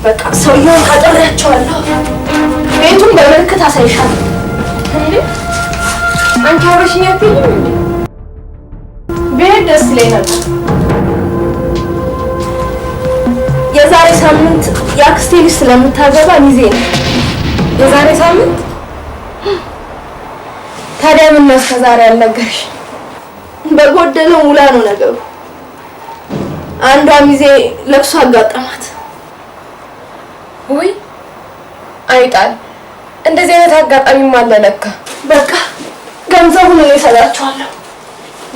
በቃ ሰውየውን ቀጥሬያቸዋለሁ። ቤቱን በምልክት አሳይሻለሁ። እንዴ አንቺ አብረሽኝ አትይኝም እንዴ? ብሄድ ደስ ይለኝ ነበር። የዛሬ ሳምንት የአክስቴ ልጅ ስለምታገባ ሚዜ ነው። የዛሬ ሳምንት? ታዲያ ምን ነው እስከ ዛሬ አልነገርሽ? በጎደለው ሙላ ነው ነገሩ። አንዷ ሚዜ ለቅሶ አጋጠማት። ወይ አይጣል፣ እንደዚህ አይነት አጋጣሚም አለ ለካ። በቃ ገንዘቡን እኔ እሰጣቸዋለሁ።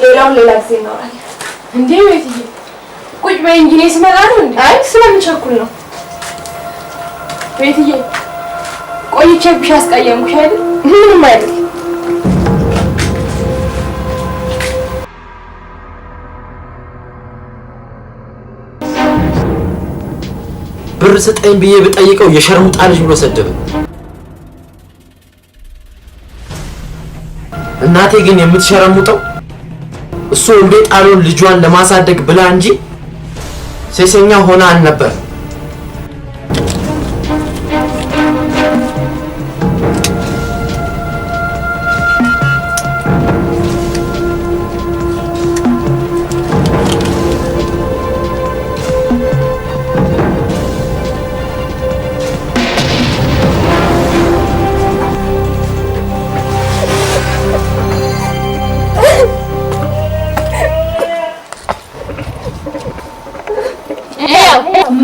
ሌላውን ሌላ ጊዜ እናወራለን። እንዴ ቤትዬ ቁጭ በይ እንጂ እኔ ስመጣ ነው እንዴ? አይ ስለምቸኩል ነው። ቤትዬ ቆይቼብሽ አስቀየምኩሽ አይደል? ምንም አይደል። ብር ስጠኝ ብዬ ብጠይቀው የሸርሙጣ ልጅ ብሎ ሰደበ። እናቴ ግን የምትሸረሙጠው እሱ እንዴ ጣሉን ልጇን ለማሳደግ ብላ እንጂ ሴሰኛ ሆና አልነበር።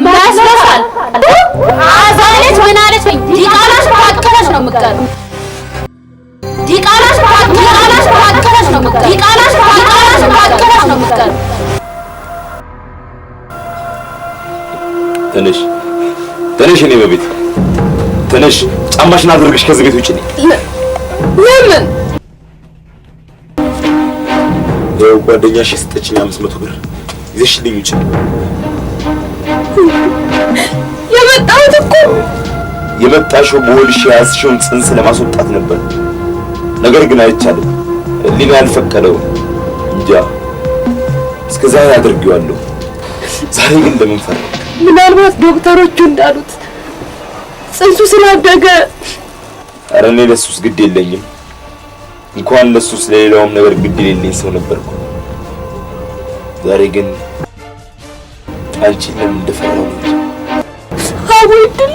መስለሻል። አዛለች ምን አለች? ዲቃላሽ ባከለሽ ነው የምትቀር። ዲቃላሽ ባከለሽ ነው የምትቀር። ዲቃላሽ ባከለሽ ነው የምትቀር። ተነሽ፣ እኔ በቤት ተነሽ። ጫማሽን አድርገሽ ከዚህ ቤት ውጪ ነኝ። ለምን? ያው ጓደኛሽ የሰጠችኝ 500 ብር ይዘሽልኝ ውጪ። የመጣሁት እኮ የመጣሽው በሆድሽ የያዝሽውን ጽንስ ለማስወጣት ነበር። ነገር ግን አይቻልም። ሊና ያልፈቀደው እንጃ እስከ ዛሬ አድርጌዋለሁ። ዛሬ ግን ለምን ፈራሁ? ምናልባት ዶክተሮቹ እንዳሉት ጽንሱ ስላደገ። ኧረ እኔ ለሱስ ግድ የለኝም። እንኳን ለሱስ ለሌላውም ነገር ግድ የሌለኝ ሰው ነበርኩ። ዛሬ ግን አንቺን ለምን እንደፈራሁ እንጂ አቡ ይድል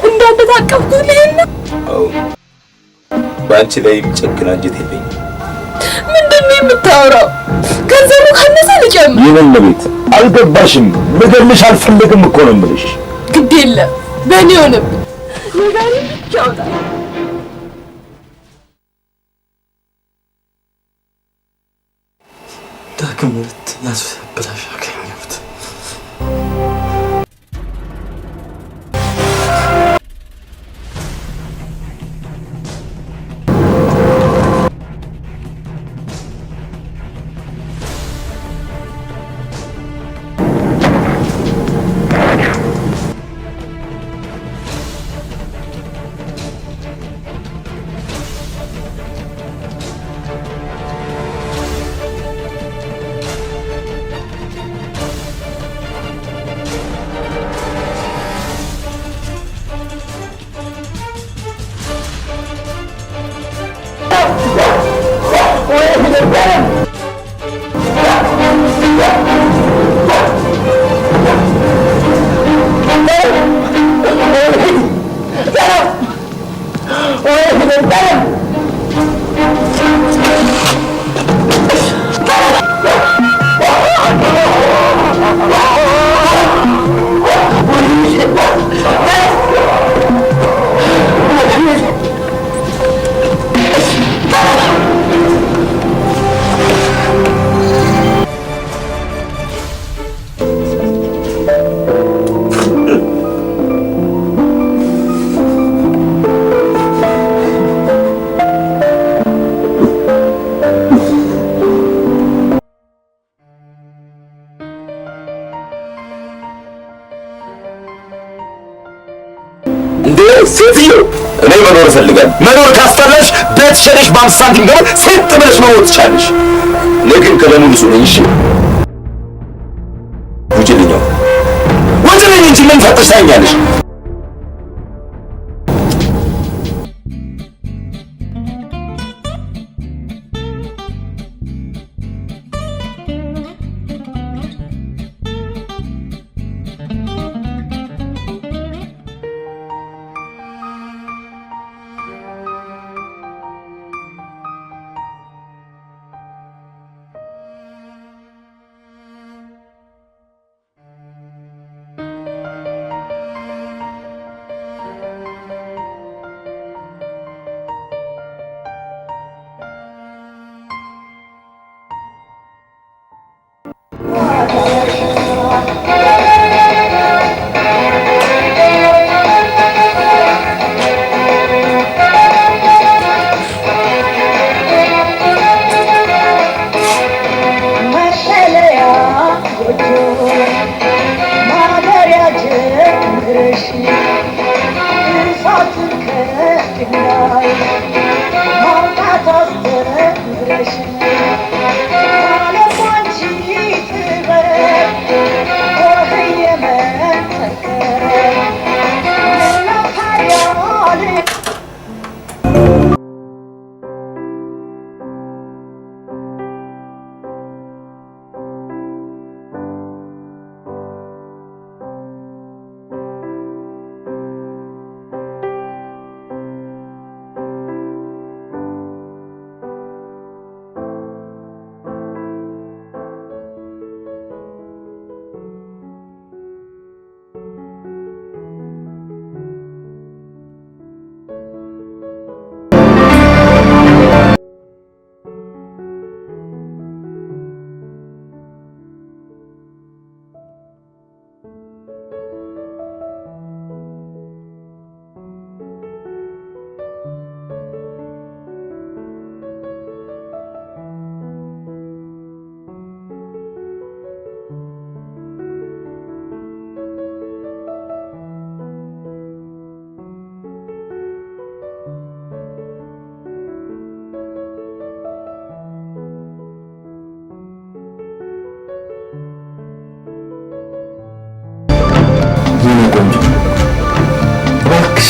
እንዳንተ ታቀፍኩት ለና። አዎ በአንቺ ላይ የሚጨክን አንጀት የለኝም። ምንድን ነው የምታወራው? ገንዘቡ ካነሰ ልጨምር። ይሄን ለቤት አልገባሽም። ልገልሽ አልፈልግም እኮ ነው የምልሽ። ግድ የለም በእኔ ሆነብ ነገሪ ብቻ አውጣ። ዳግም ያስበላሽ አገኘሁት። ሴትዮ እኔ መኖር እፈልጋለሁ። መኖር ካስጠላሽ ቤት ሸለሽ በአምስት ሳንቲም ገበር ሴት ብለሽ መሞት ትቻለሽ። እኔ ግን ከደሙ ንጹህ ነኝ። እሺ ውጭልኝ እንጂ ምን ፈጥረሽ ታኛለሽ?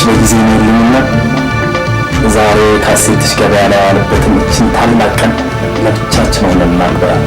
በጊዜ ነውና ዛሬ ካሴትሽ ገበያ ላይ ያለበትን እችን ታላቅ ቀን ለብቻችን ሆነን እናክብራት።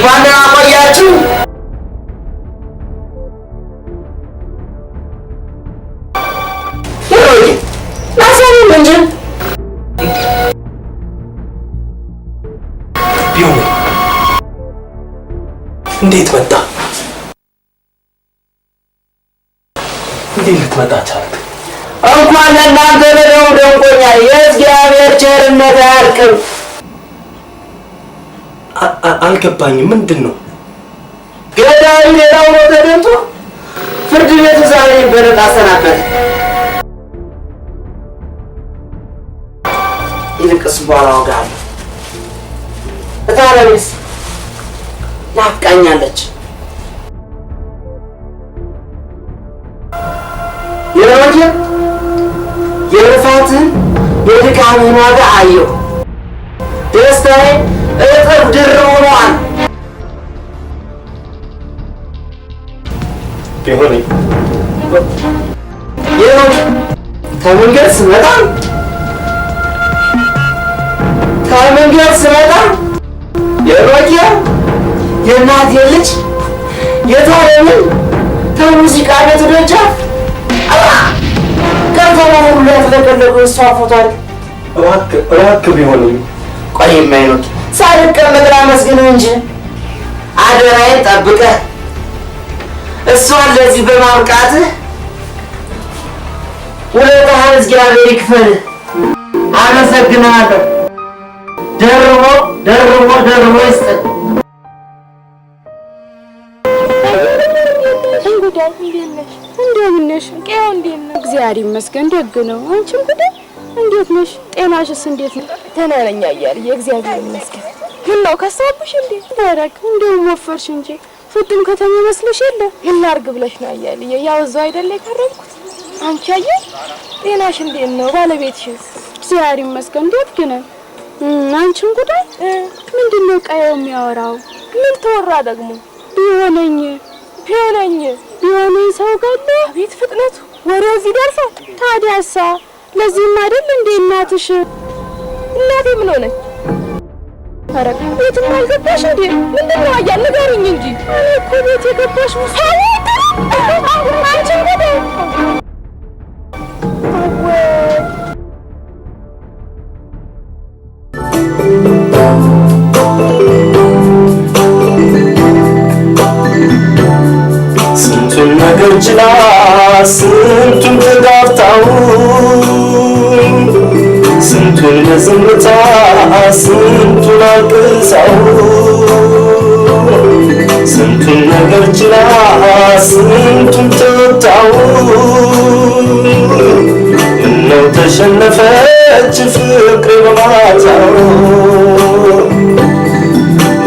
እንኳን ደህና ቆያችሁ። እንዴት መጣ? እንዴት ልትመጣ ቻልክ? እንኳን ለእናንተ ነው ደንቆኛል። የእግዚአብሔር ቸርነት አያልቅም። አልገባኝም። ምንድን ነው? ገዳዩ ሌላው ነው ተደምጦ ፍርድ ቤቱ ዛሬ በነፃ አሰናበት። ይልቅስ በኋላ እወጋለሁ። እታረሚስ ናፍቃኛለች። የሮጀር የልፋትን የድካምህን ዋጋ አየሁ። ደስታዬ እጥፍ ድርብ ሆኗል። ቢሆነኝ ከመንገድ ስመጣ የሮጀር የእናቴ ልጅ የታረምን ከሙዚቃ ቤቱ ደጃፍ ከተማ ሁሉ ያፍለቀለቁ እሷ ፎቶ አለ። እባክህ ቢሆነኝ ቆይ የማይኖት ሳልቀመጥ ላመስግንህ እንጂ አደራዬን ጠብቀህ እሷን ለዚህ በማብቃትህ ውለታህን እግዚአብሔር ይክፈልህ። አመሰግናለሁ። ደርቦ ደርቦ ደርቦ ይስጥህ። እንግዲህ እንዴት ነሽ? እንደምን ነሽ? ቄው እንዴት ነው? እግዚአብሔር ይመስገን ደግ ነው። አንቺም እንግዲህ እንዴት ነሽ? ጤናሽስ እንዴት ነው? ደህና ነኝ አያልዬ እግዚአብሔር ይመስገን። ምን ነው ከሳብሽ እንዴ? ደረግ እንደውም ወፈርሽ እንጂ ፍጹም ከተማ መስለሽ የለ። ምን ላድርግ ብለሽ ነው አያልዬ? ያው እዛው አይደለ የከረምኩት። አንቺ አየህ ጤናሽ እንዴት ነው? ባለቤትሽስ? እግዚአብሔር ይመስገን ደግ ነው። አንቺም ጉዳይ ምንድን ነው ቃየው የሚያወራው? ምን ተወራ ደግሞ? ቢሆነኝ ሰው ገለ ቤት ፍጥነቱ ወሬው እዚህ ደርሷል። ታዲያሳ ለዚህም አይደል እንዴ እናቴ ምን ሆነች? ኧረ ቤትም አልገባሽ እንዴ? ምንድን ነው አያ ንገሩኝ እንጂ። እኔ እኮ ቤት የገባሽ አንቺ ጉዳይ ስንቱን ነገር ችላ ስንቱን ተጋፍታው ስንቱን በዝምታ ስንቱን አልቅሳው ስንቱን ነገር ችላ ስንቱን ተወጣው ምነው ተሸነፈች ፍቅሬ በማታው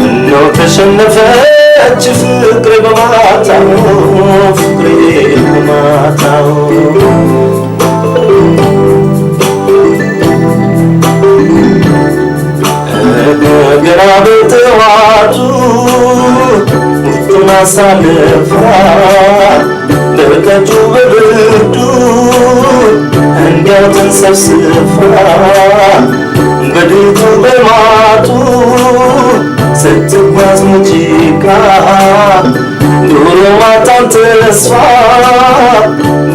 ምነው ተሸነፈች ፍቅሬ በማታው ፍቅሬ በማታው ገና በጠዋቱ ሙርቱን አሳልፋ በቀጩ በብርዱ እንዲያው ተንሰብስፋ በድቱ በማቱ ስትጓዝ ሙዚቃ ዶሮ ማታን ተስፋ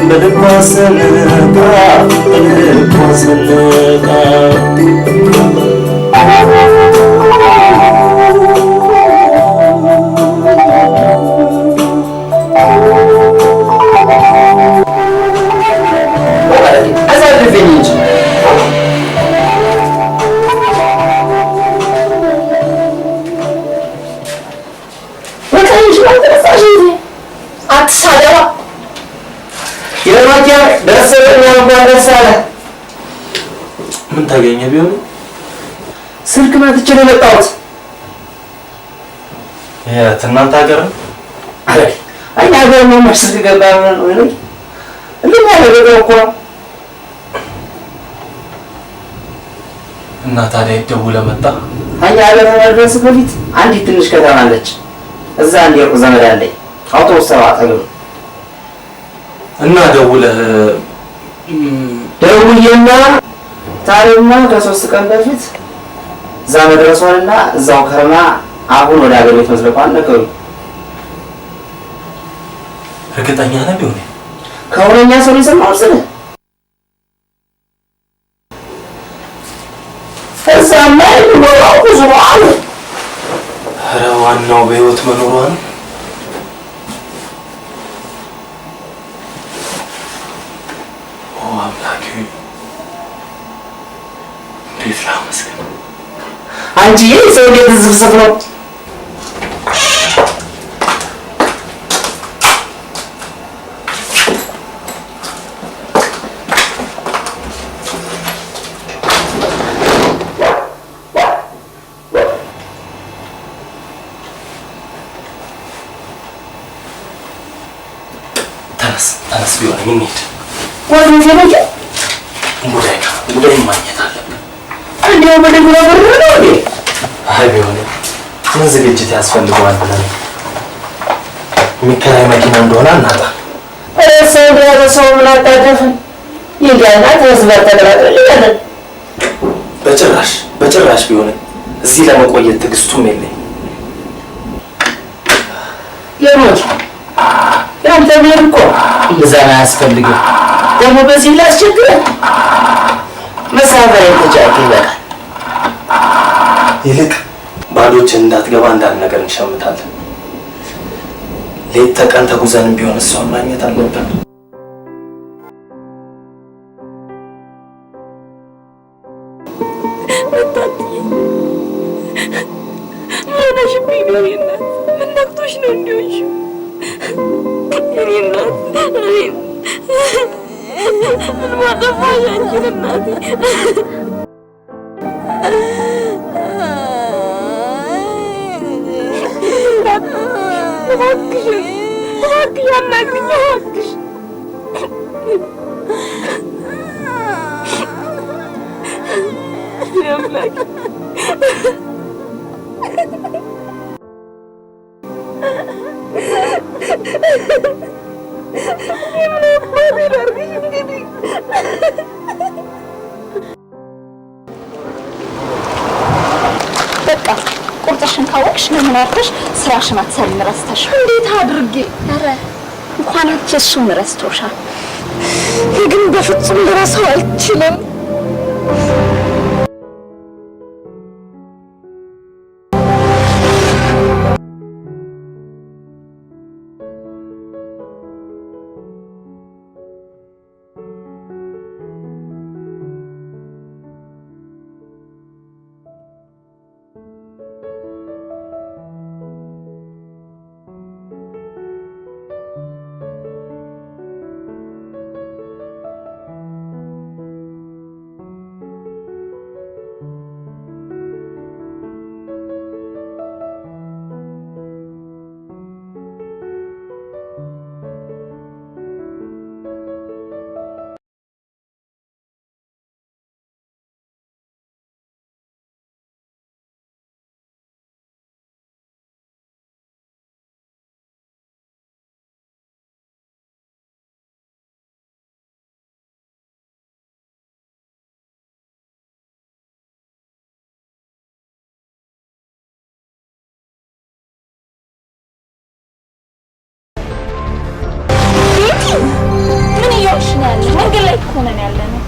በልቧ ሰንቃ በልቧ ሰንቃ ምን ታገኘ ቢሆን ስልክ መጥቼ ነው የመጣሁት። የትናንት ሀገር አይ ሀገር ነው መስል ገባ ነው እንዴ ማለት እኮ እና ታዲያ ደውለህ መጣ? እኛ ሀገር ከመድረስ በፊት አንዲት ትንሽ ከተማ አለች። እዛ እንዲርቁ ዘመድ አለኝ። አውቶቡስ ተራ አጠገብ እና ደውዬና ታሪማ ከ3 ቀን በፊት እዛ መድረሷንና እዛው ከርማ አሁን ወደ ሀገር ቤት መስለቋን ነገሩ። እርግጠኛ ነህ ቢሆን ከሁለኛ ሰው የሰማው ስለ እዛማ የሚኖረው ብዙ አለ። ኧረ ዋናው በህይወት መኖሯ ነው። አምላኬ እንዴት ላመስግን። አንቺዬ ሰው እንዴት ዝፍዝፍ ነው? ተነስ ቢሆን እንሂድ። ወደ ዘመቻ ጉዳይ ማግኘት አለብን። እንዴው በደግ ነገር ነው እንዴ? አይ ቢሆን ምን ዝግጅት ያስፈልገዋል ብለን የሚከራይ መኪና እንደሆነ አናጣ። ሰው ሰው ምን አጣደፈን? ይጋና ተስበር ተቀላቀለ ይላል። በጭራሽ ቢሆን እዚህ ለመቆየት ትዕግስቱም የለኝም። ለሞት ያንተ ቤት እኮ እንደዛ አያስፈልግም። ደግሞ በዚህ ላይ አስቸግረን መሳፈር የተጫወተ ይበቃል። ይልቅ ባዶችን እንዳትገባ እንዳል ነገር እንሸምታለን። ሌት ተቀን ተጉዘንም ቢሆን እሷን ማግኘት አለብን። ምን ነክቶሽ ነው እንዲሆንሽ? እኔ ምን ማጠፋሽ አንቺን እናቴ? እባክሽ አናግሪኝ እባክሽ። አምላኬ በቃ ቁርጥሽን ካወቅሽ ለምን አርፈሽ ስራሽን አትሰሪም? ረስተሽ እንዴት አድርጌ? ኧረ እንኳን አንቺ እሱን ረስቶሻል። ግን በፍጹም ልረሳው አልችልም። ምን እያልሽ ነው ያለሽው? መንገድ ላይ እኮ ነን ያለነው።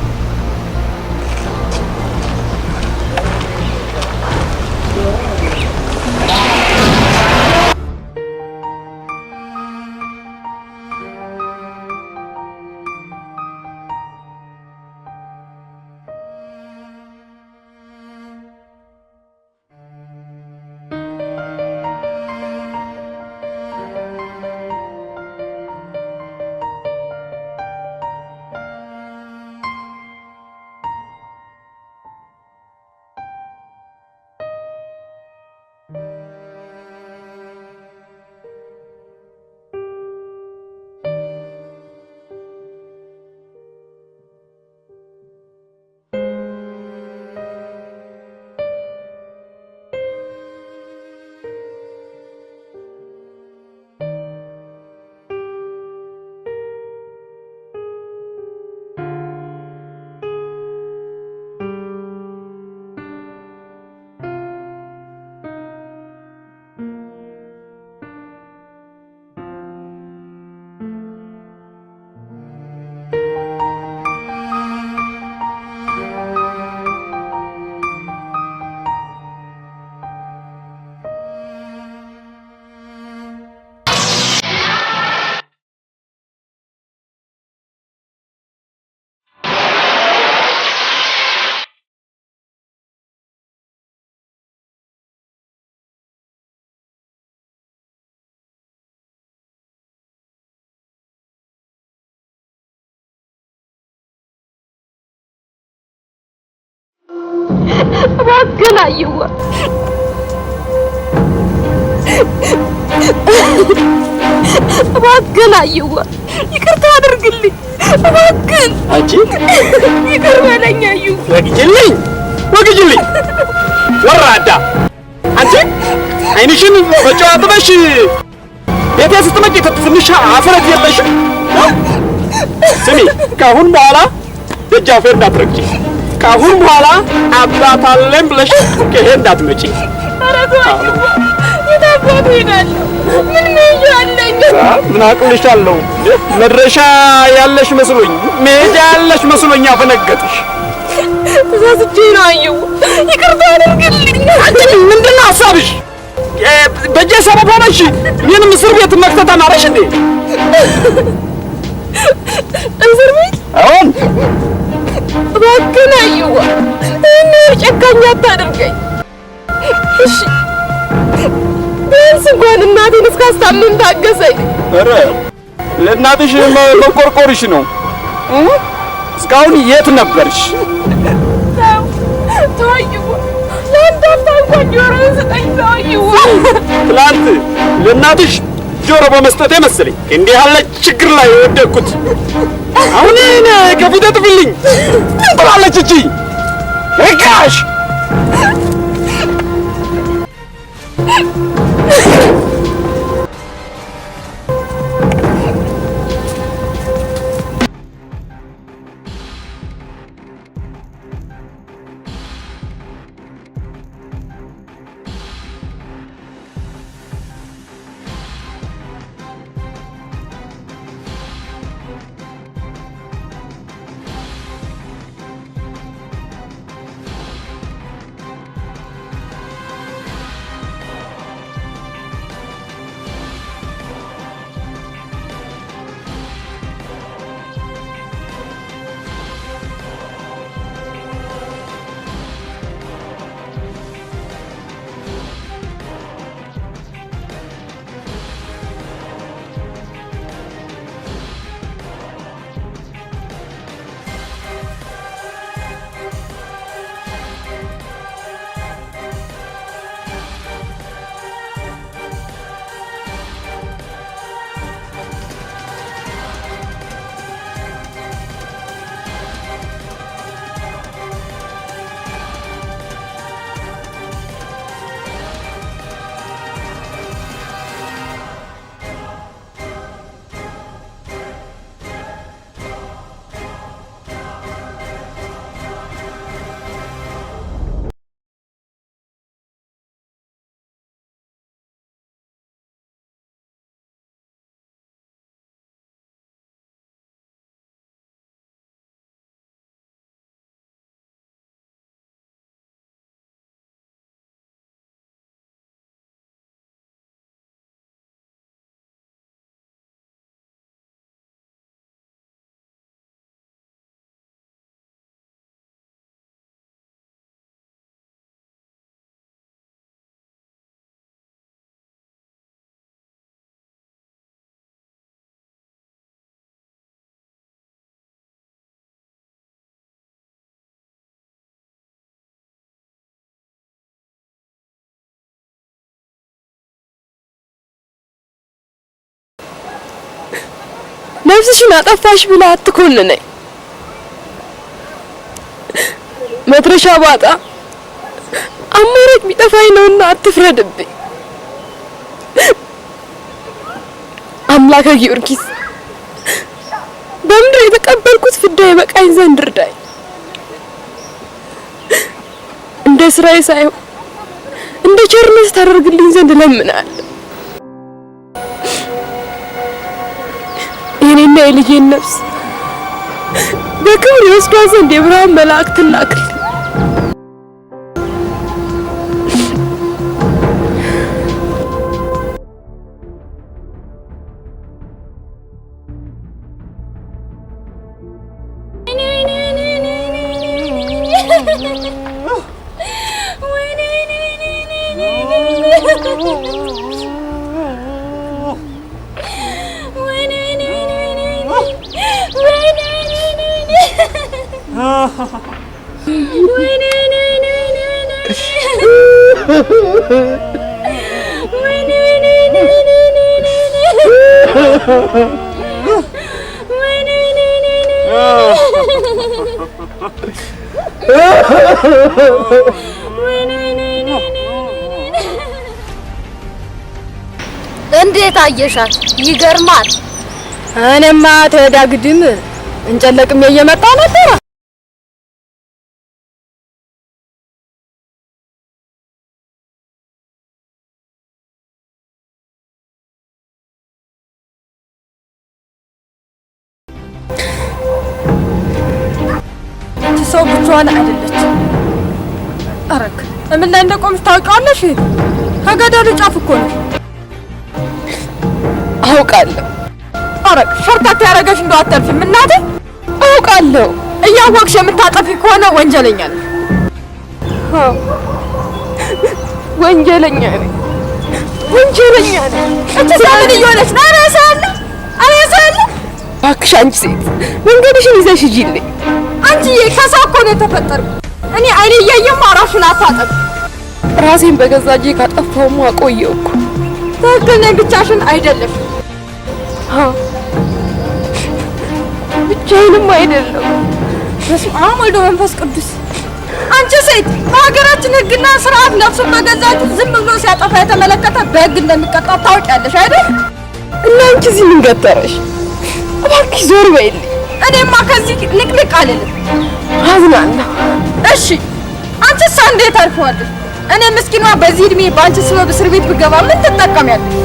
እባክህን አይዋ እባክህን አይዋ ይቅርታ አድርግልኝ እባክህን። አንቺ ይቅር በለኝ አዩ። ወግጅልኝ ወራዳ አንቺ አይንሽን በጨው አጥበሽ ቤቴ ስትመጪ ትንሽ አፍረት የለሽም? ስሚ ከአሁን በኋላ ደጃፌ እንዳትረግጪ። ከአሁን በኋላ አባት አለኝ ብለሽ ከሄ እንዳትመጪ። ኧረ ተው አይዋ የት አባቱ እሄዳለሁ? ምን መሄጃ አለኝ? ምን አቅልሻለሁ? መድረሻ ያለሽ መስሎኝ መሄጃ ያለሽ መስሎኝ አፈነገጥሽ። ተሳስቼ ነው አየሁ። ይቅርታ አድርግልኝ። አንቺ ምንድን ነው ሀሳብሽ? በእጄ ሰበብ ሆነሽ እኔንም እስር ቤት መክተት አማረሽ እንዴ? እስር ቤት? አሁን እባክህን አየዋ እኔ ጨካኝ አታድርገኝ እሺ። ቢያንስ እንኳን እናቴን እስካስታምም ታገሰኝ። ኧረ ለእናትሽ መቆርቆርሽ ነው። እስካሁን የት ነበርሽ? ተው አየዋ ለአንተ አፍታ እንኳን ጆሮህን ስጠኝ። ተው አየዋ ትላንት ለእናትሽ ጆሮ በመስጠቴ መሰለኝ እንዲህ ያለ ችግር ላይ የወደቅኩት። አሁን ከፊቴ ጥፊልኝ ትላለች እቺ ርካሽ። ነፍስሽን አጠፋሽ ብላ አትኮንነኝ። መድረሻ ባጣ አማራጭ ቢጠፋኝ ነውና አትፍረድብኝ። አምላከ ጊዮርጊስ በምድር የተቀበልኩት ፍዳ ይበቃኝ ዘንድ እርዳኝ። እንደ ስራዬ ሳይሆን እንደ ቸርነት ታደርግልኝ ዘንድ እለምናለሁ። የኔና የልጄን ነፍስ በክብር ይወስዷ ዘንድ የብርሃን መላእክትን ላክልኝ። እንዴት አየሻት? ይገርማል። እኔማ ተዳግድም እንጨለቅም እየመጣ ነበር። ሰው ብቻዋን አይደለችም። አረክ ምን ላይ እንደቆምሽ ታውቂዋለሽ? ከገደሉ ጫፍ እኮ ነው። አውቃለሁ። አረክ ሸርታት ያረገሽ እንደው አትጠልፊም እናቴ። አውቃለሁ። እያወቅሽ የምታጠፊ ከሆነ ወንጀለኛ ነሽ። ወንጀለኛ ነኝ። ወንጀለኛ ነኝ። እቺ ምን እየሆነች ነው? አረሳለ እባክሽ አንቺ ሴት መንገድሽን ይዘሽ ሂጂልኝ። አንቺዬ ከሰው እኮ ነው የተፈጠርኩት። እኔ አይኔ እያየማ ራሱን አታጠብ። ራሴን በገዛ እጄ ካጠፋሁማ ቆየሁ እኮ። ትክክል ነኝ። ብቻሽን አይደለሽ። ብቻዬንም አይደለም። በስመ አብ ወወልድ ወመንፈስ ቅዱስ። አንቺ ሴት በሀገራችን ሕግና ስርዓት ነፍሱን በገዛ እጁ ዝም ብሎ ሲያጠፋ የተመለከተ በሕግ እንደሚቀጣ ታውቂያለሽ አይደል? እና አንቺ እዚህ ምን ገጠረሽ? እባክሽ ዞር በይልኝ። እኔማ ከዚህ ንቅንቅ አልልም። አዝናለሁ። እሺ አንቺስ እንዴት አልፈዋለሽ? እኔ ምስኪኗ በዚህ እድሜ በአንቺ ስበብ እስር ቤት ብገባ ምን ትጠቀሚያለሽ?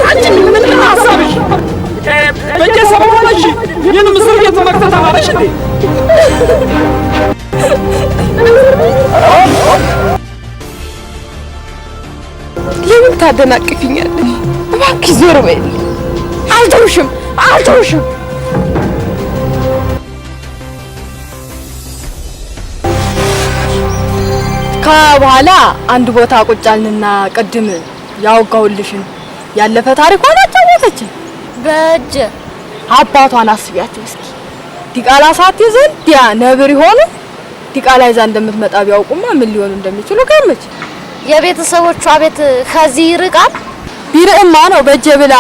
አንቺ ምን ሀሳብሽ? በየሰበቡ ነሽ ይህን ምስር ቤት መክተት አማረሽ እንዴ? ለምን ታደናቅፊኛለሽ? እባክሽ ዞር በይልኝ። አልተውሽም። ከበኋላ አንድ ቦታ ቁጭ አልንና ቅድም ያወጋሁልሽን ያለፈ ታሪኳን አጫወተችን። በእጅ አባቷን አስቢያቸው እስኪ። ዲቃላ ሳትይዝ ያ ነብር ይሆኑ ዲቃላ ይዛ እንደምትመጣ ቢያውቁማ ምን ሊሆኑ እንደሚችሉ ገምች። የቤተሰቦቿ ቤት ከዚህ ይርቃል? ቢርቅማ ነው በእጄ ብላ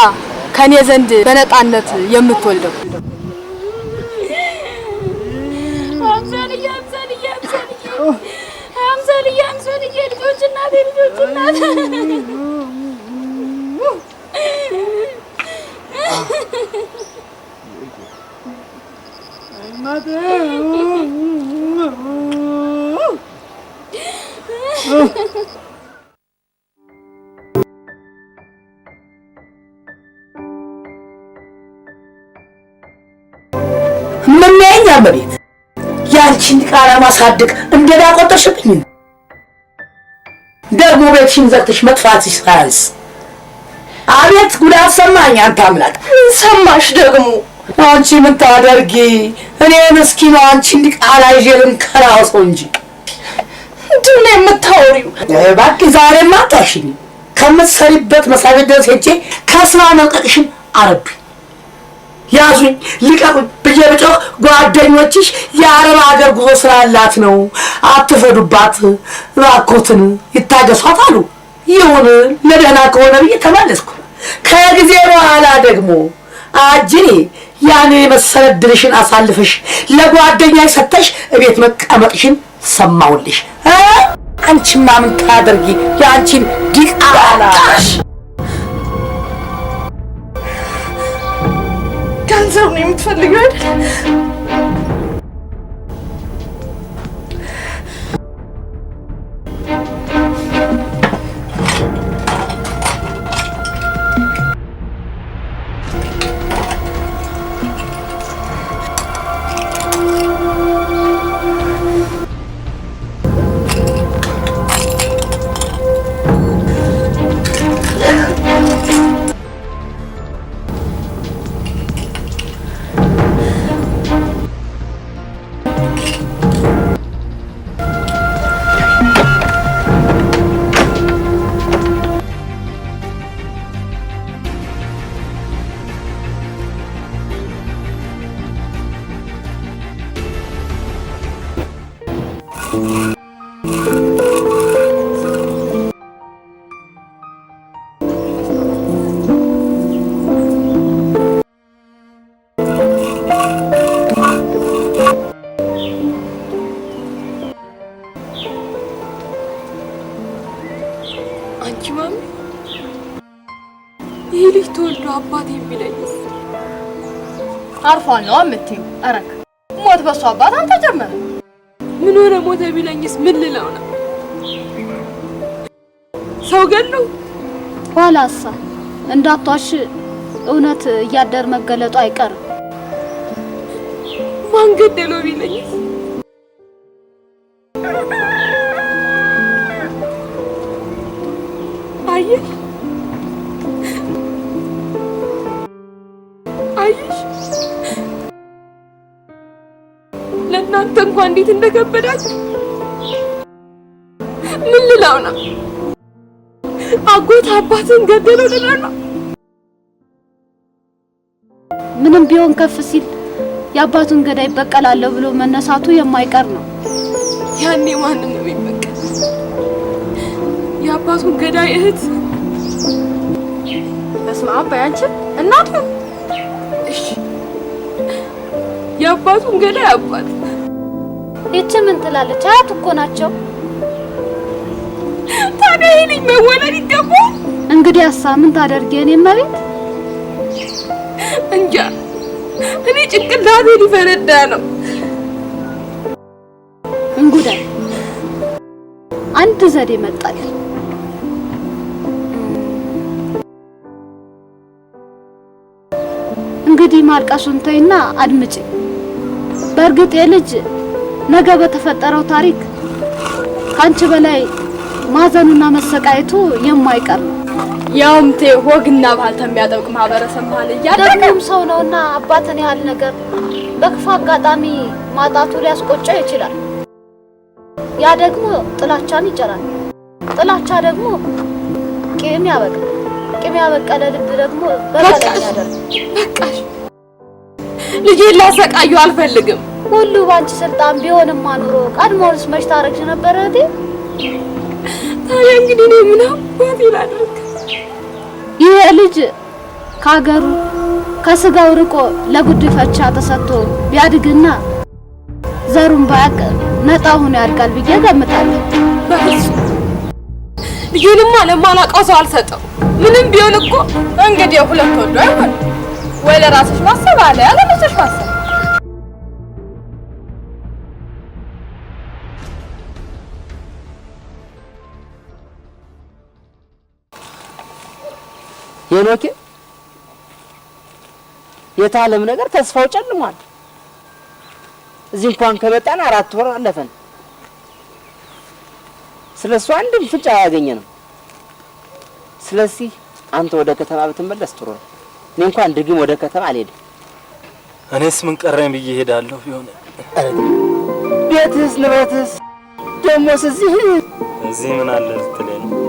ከኔ ዘንድ በነጣነት የምትወልደው። አምሳልዬ ልጆች እናቴ ምንኛ መሬት ያንቺን ቃላ ማሳደግ እንደዳ ቆጠርሽብኝ። ደግሞ ቤትሽን ዘግተሽ መጥፋትሽ ሳያንስ አቤት ጉዳት ሰማኝ። አንተ አምላክ ሰማሽ። ደግሞ አንቺ ምን ታደርጊ? እኔ ምስኪኗ አንቺን ቃላ ይዤልን ከራውሰው እንጂ ምንድን ነው የምታወሪው? እባክህ ዛሬማ አታሽኝ። ከምትሰሪበት መስሪያ ቤት ድረስ ሄጄ ከስራ መልቀቅሽን አረብ ያዙኝ ልቀቁኝ ብዬ ብጮህ ጓደኞችሽ የአረብ ሀገር ጉዞ ስላላት ነው አትፈዱባት፣ እባክዎትን ይታገሷት አሉ። ይሁን ለደህና ከሆነ ብዬ ተመለስኩ። ከጊዜ በኋላ ደግሞ አጅኔ ያኔ የመሰለ ድልሽን አሳልፈሽ ለጓደኛሽ ሰተሽ እቤት መቀመጥሽን ሰማሁልሽ። አንቺማ ምን ታደርጊ? የአንቺን ዲቃላሽ ገንዘብ ነው የምትፈልጊው አይደል? አርፏል ነው የምትይው? አረክ ሞት በሷ አባት አልተጀመረ። ምን ሆነ ሞተ ቢለኝስ ምን ልለው ነው? ሰው ገለው ኋላሳ እንዳቷሽ እውነት እያደር መገለጡ አይቀርም። ማን ገደለው ቢለኝስ? አየሽ ለእናንተ እንኳን እንዴት እንደከበዳችሁ ምን ልለው ነው? አጎት አባትን ገደለው ልለው ነው? ምንም ቢሆን ከፍ ሲል የአባቱን ገዳይ ይበቀላለሁ ብሎ መነሳቱ የማይቀር ነው። ያኔ ማንን ነው የሚበቀል? የአባቱን ገዳይ እህት? በስመ አብ ባያንቺ እናቱ። እሺ የአባቱን ገዳይ አባት። ይቺ ምን ትላለች? አያት እኮ ናቸው። ታዲያ ይሄ ልጅ መወለድ ይገባል? እንግዲህ ምን ታደርጊ? እኔ መቤት እንጃ። እኔ ጭንቅላቴ ሊፈነዳ ነው። እንጉዳይ አንድ ዘዴ መጣል። እንግዲህ ማልቀሱን ተይና አድምጪ። በእርግጥ የልጅ ነገ በተፈጠረው ታሪክ ካንቺ በላይ ማዘኑና መሰቃየቱ የማይቀር ነው። ያውም ወግና ባህል የሚያጠብቅ ማህበረሰብ መሀል እያደረገም ሰው ነውና አባትን ያህል ነገር በክፉ አጋጣሚ ማጣቱ ሊያስቆጨው ይችላል። ያ ደግሞ ጥላቻን ይጨራል። ጥላቻ ደግሞ ቂም ያበቅላል። ቂም ያበቀለ ልብ ደግሞ በቀል ያደርጋል። በቃሽ፣ ልጄን ላሰቃየው አልፈልግም። ሁሉ ባንቺ ስልጣን ቢሆንም ኑሮ ቀድሞውንስ መች ታረግሽ ነበር እህቴ? ታዲያ እንግዲህ እኔ ምን አባቴ ላድርግ? ይሄ ልጅ ከሀገሩ ከስጋው ርቆ ለጉድፈቻ ተሰጥቶ ቢያድግና ዘሩን ባያቅ ነጣ ሆኖ ያድጋል ብዬ ገምታለሁ። በፍጹም ልጄንማ ለማላውቀው ሰው አልሰጠው። ምንም ቢሆን እኮ እንግዲህ ሁለት ወዶ አይሆን ወይ ለራስሽ ማሰብ አለ ያለ ለራስሽ ማሰብ። ሄኖኬ የታለም ነገር ተስፋው ጨልሟል። እዚህ እንኳን ከመጣን 4 ወር አለፈን። ስለሱ አንድም ፍንጭ አያገኘንም። ስለዚህ አንተ ወደ ከተማ ብትመለስ ጥሩ ነው። እኔ እንኳን ድግም ወደ ከተማ አልሄድም። እኔስ ምን ቀረኝ ብዬ ሄዳለሁ። ይሆነ ቤትስ ንብረትስ ደሞስ እዚህ ምን አለ ልትለኝ ነው?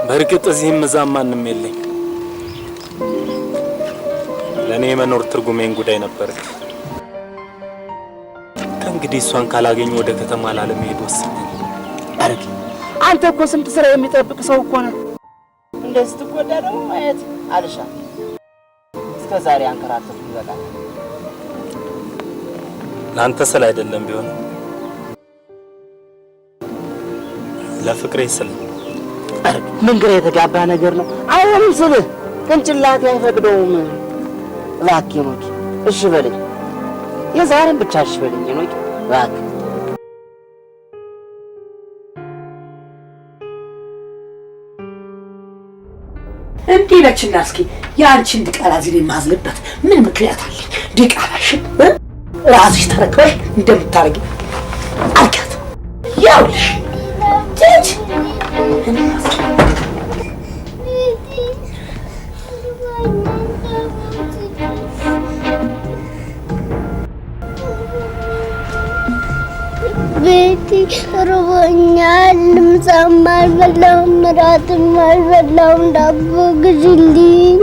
በእርግጥ እዚህም እዛም ማንም የለኝ። ለእኔ መኖር ትርጉሜን ጉዳይ ነበር። ከእንግዲህ እሷን ካላገኘ ወደ ከተማ ላለመሄድ ወሰንኩ። አረግ አንተ እኮ ስንት ስራ የሚጠብቅ ሰው እኮ ነህ። እንደዚህ ትጎዳ ደግሞ ማየት አልሻም። እስከ ዛሬ አንከራተቱ ይበቃል። ለአንተ ስለ አይደለም ቢሆን ለፍቅሬ ስለ ምን ግራ የተጋባ ነገር ነው። አይሆንም ስልህ ቅንጭላቴ አይፈቅደውም። እባክህ ኖኪ እሺ በለኝ። የዛሬን ብቻ እሺ በለኝ ኖኪ እባክህ። እንዲህ ነችና እስኪ የአንቺን ድቃላ እዚህ ላይ ማዝልበት ምን ምክንያት አለ? ድቃላሽን ራስሽ ተረክበሽ እንደምታረጊ አልካት ያውልሽ ቲች ቤቲ ርቦኛል። ምሳም አልበላሁም፣ እራትም አልበላሁም። ዳቦ ግዢልኝ።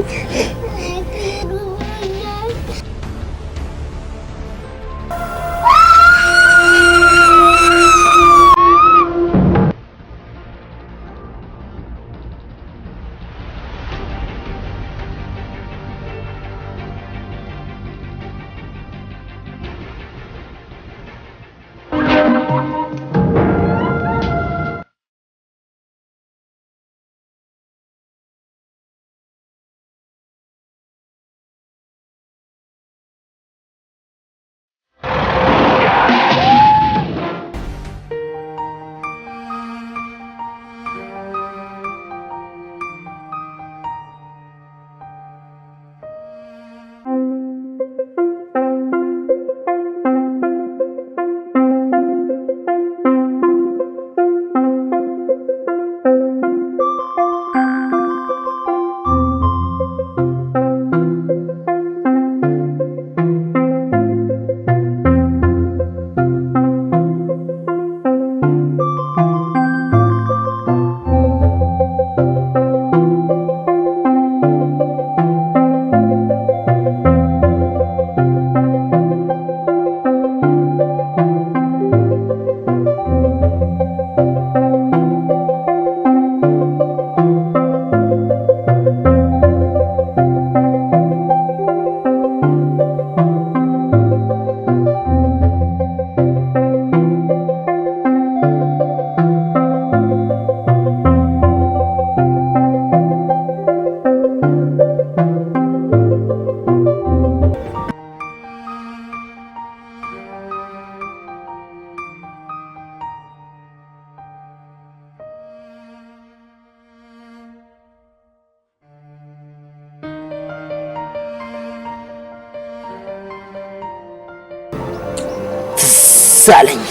አለኝ።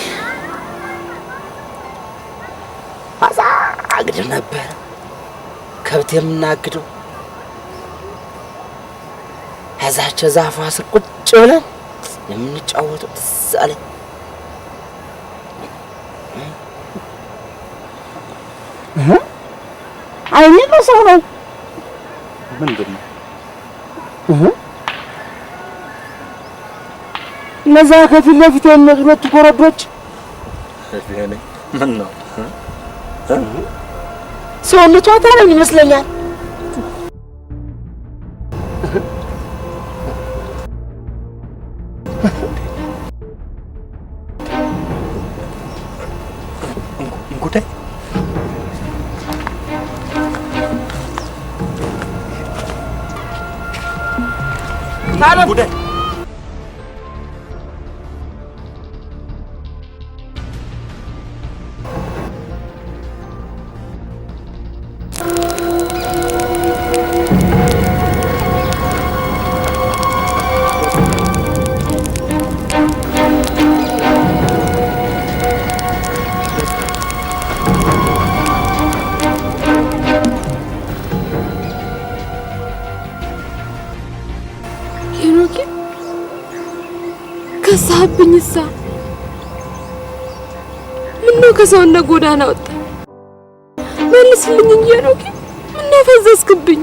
አግድ ነበር ከብት የምናግደው እዛቸው ዛፏ ስር ቁጭ ብለን የምንጫወተው ትዝ አለኝ። አይኔ በሰው ነው። ምንድን ነው? እነዛ ከፊት ለፊት የሚመጡ ሁለት ኮረዶች ምን ነው? ሰውነቷ ታረም ይመስለኛል። ጉዳይ ጉዳይ ከሳብኝሳ ምነው ከሰውነት ጎዳና ወጣ? መልስልኝ እንጂ ሄኖክ ምነው ፈዘዝክብኝ?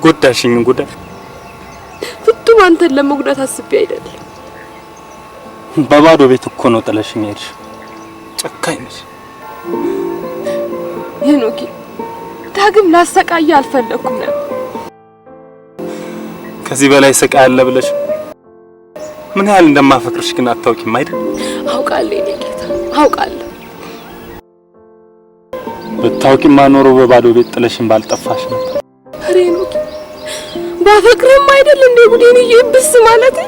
ጎዳሽኝ ጉዳይ ፍቱም አንተን ለመጉዳት አስቤ አይደለም። በባዶ ቤት እኮ ነው ጥለሽኝ ሄድሽ። ጨካኝ ነሽ ሄኖክ። ዳግም ላሰቃየ አልፈለኩም ነበር። ከዚህ በላይ ስቃይ አለ ብለሽ ምን ያህል እንደማፈቅርሽ ግን አታውቂም አይደል? አውቃለሁ የኔ ጌታ አውቃለሁ። ብታውቂማ ኖሮ በባዶ ቤት ጥለሽኝ ባልጠፋሽ ነበር። ኧረ ሄኖክ ባፈቅርም አይደል እንዴ ጉዴን ይብስ ማለት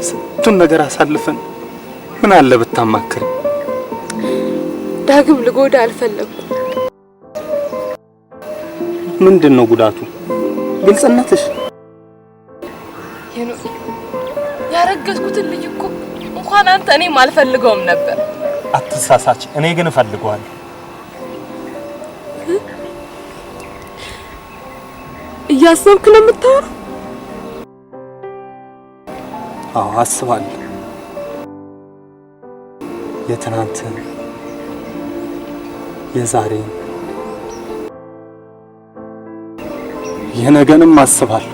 ስንቱን ነገር አሳልፈን ምን አለ ብታማክሪ። ዳግም ልጎዳ አልፈለኩም። ምንድነው ጉዳቱ? ግልጽነትሽ ሄኖክ ያረገዝኩትን ልጅ እኮ እንኳን አንተ እኔም አልፈልገውም ነበር። አትሳሳች፣ እኔ ግን እፈልገዋለሁ። እያሰብክ ነው የምታወራው? አዎ አስባለሁ። የትናንትን የዛሬን የነገንም አስባለሁ።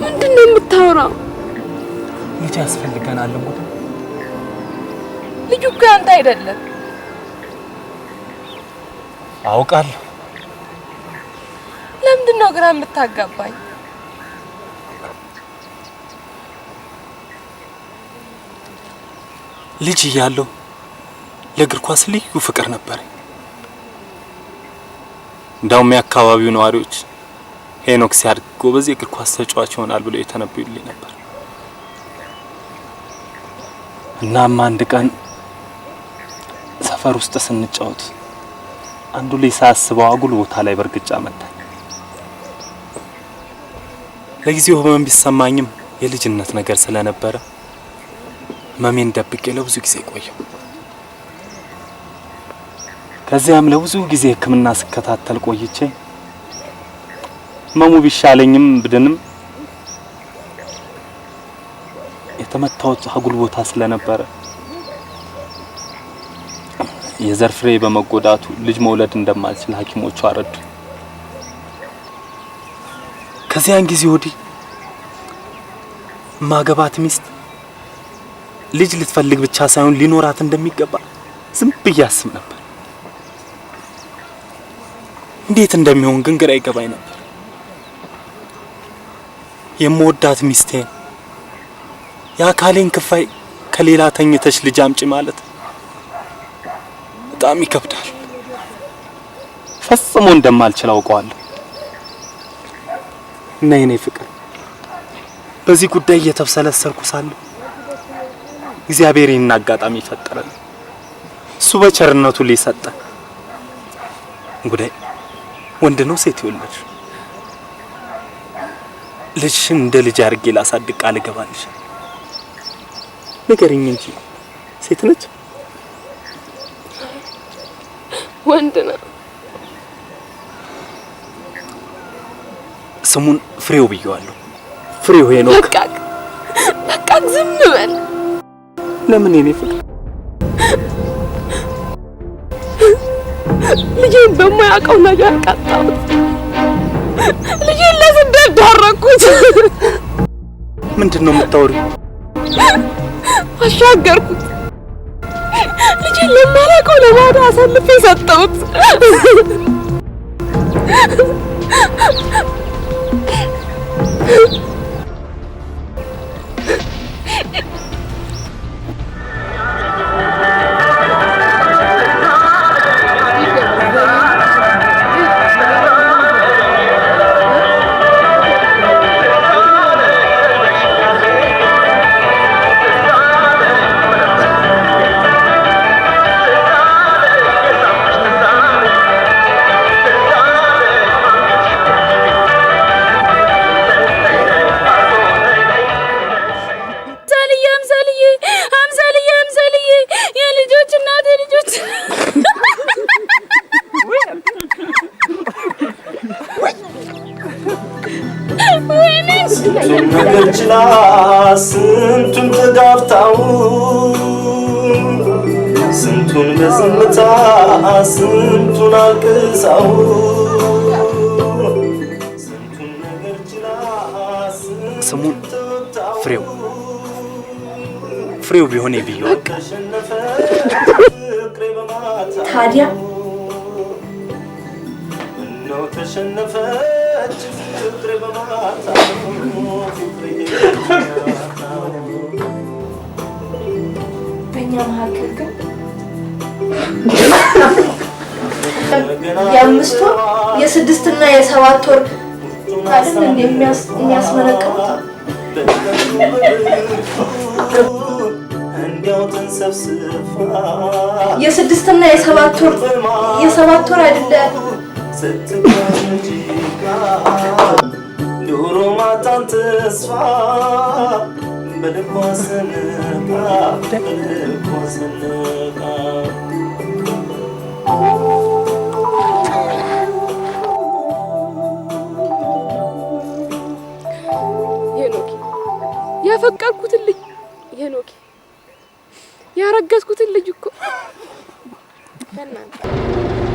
ምንድነው የምታወራው? ልጅ ያስፈልገናል። ልጁ እኮ አንተ አይደለም። አውቃለሁ። ለምንድነው ግራ የምታጋባኝ? ልጅ እያለሁ ለእግር ኳስ ልዩ ፍቅር ነበር። እንዳውም የአካባቢው ነዋሪዎች ሄኖክ ሲያድግ ጎበዝ የእግር ኳስ ተጫዋች ይሆናል ብለው የተነበዩልኝ ነበር። እናም አንድ ቀን ሰፈር ውስጥ ስንጫወት አንዱ ልጅ ሳያስበው አጉል ቦታ ላይ በርግጫ መታኝ። ለጊዜው ህመም ቢሰማኝም የልጅነት ነገር ስለነበረ ህመሜን ደብቄ ለብዙ ጊዜ ቆየሁ። ከዚያም ለብዙ ጊዜ ሕክምና ስከታተል ቆይቼ ህመሙ ቢሻለኝም ብድንም የተመታሁት አጉል ቦታ ስለነበረ የዘር ፍሬ በመጎዳቱ ልጅ መውለድ እንደማልችል ሐኪሞቹ አረዱ። ከዚያን ጊዜ ወዲህ ማገባት ሚስት ልጅ ልትፈልግ ብቻ ሳይሆን ሊኖራት እንደሚገባ ዝም ብዬ አስብ ነበር። እንዴት እንደሚሆን ግን ግራ ይገባኝ ነበር። የምወዳት ሚስቴን የአካሌን ክፋይ ከሌላ ተኝተሽ ልጅ አምጪ ማለት በጣም ይከብዳል። ፈጽሞ እንደማልችል አውቀዋለሁ። እና የኔ ፍቅር በዚህ ጉዳይ እየተብሰለሰልኩ ሳለሁ እግዚአብሔር ይህን አጋጣሚ ፈጠረን። እሱ በቸርነቱ ሊሰጠን። እንግዲህ ወንድ ነው ሴት ይወለድ? ልጅሽን እንደ ልጅ አድርጌ ላሳድግ ቃል እገባልሻለሁ። ንገሪኝ እንጂ ሴት ነች? ወንድ ነው። ስሙን ፍሬው ብየዋለሁ። ፍሬው ሄኖክ። በቃ ዝም በል። ለምን የኔ ፍቅር? ልጄን በማያውቀው ነገር ቀጣሁት። ልጄን ለስደት ዳረኩት። ምንድን ነው የምታወሪው? አሻገርኩት። ልጄን ለማያውቀው ለባዳ አሳልፌ ሰጠሁት። ነገር ችላ ስንቱን ተጋፍታው ስንቱን በዝምታ ስንቱን አልቅሳው ስሙን ፍሬው ቢሆን ይብየው። ታዲያ ነው ተሸነፈች ፍቅሬ በማታ በእኛ መካከል ግን የአምስት ወር የስድስትና የሰባት ወር አይደል እንደሚያስመረቅሙት እንዲያው ተንሰብስፋ የስድስትና የሰባት ወር አይደለ ዶሮ ማታን ተስፋ በልቧ ሰንቃ ሄኖክ ያፈቀርኩትን ልጅ ሄኖክ ያረገዝኩትን ልጅ እኮ በእናትህ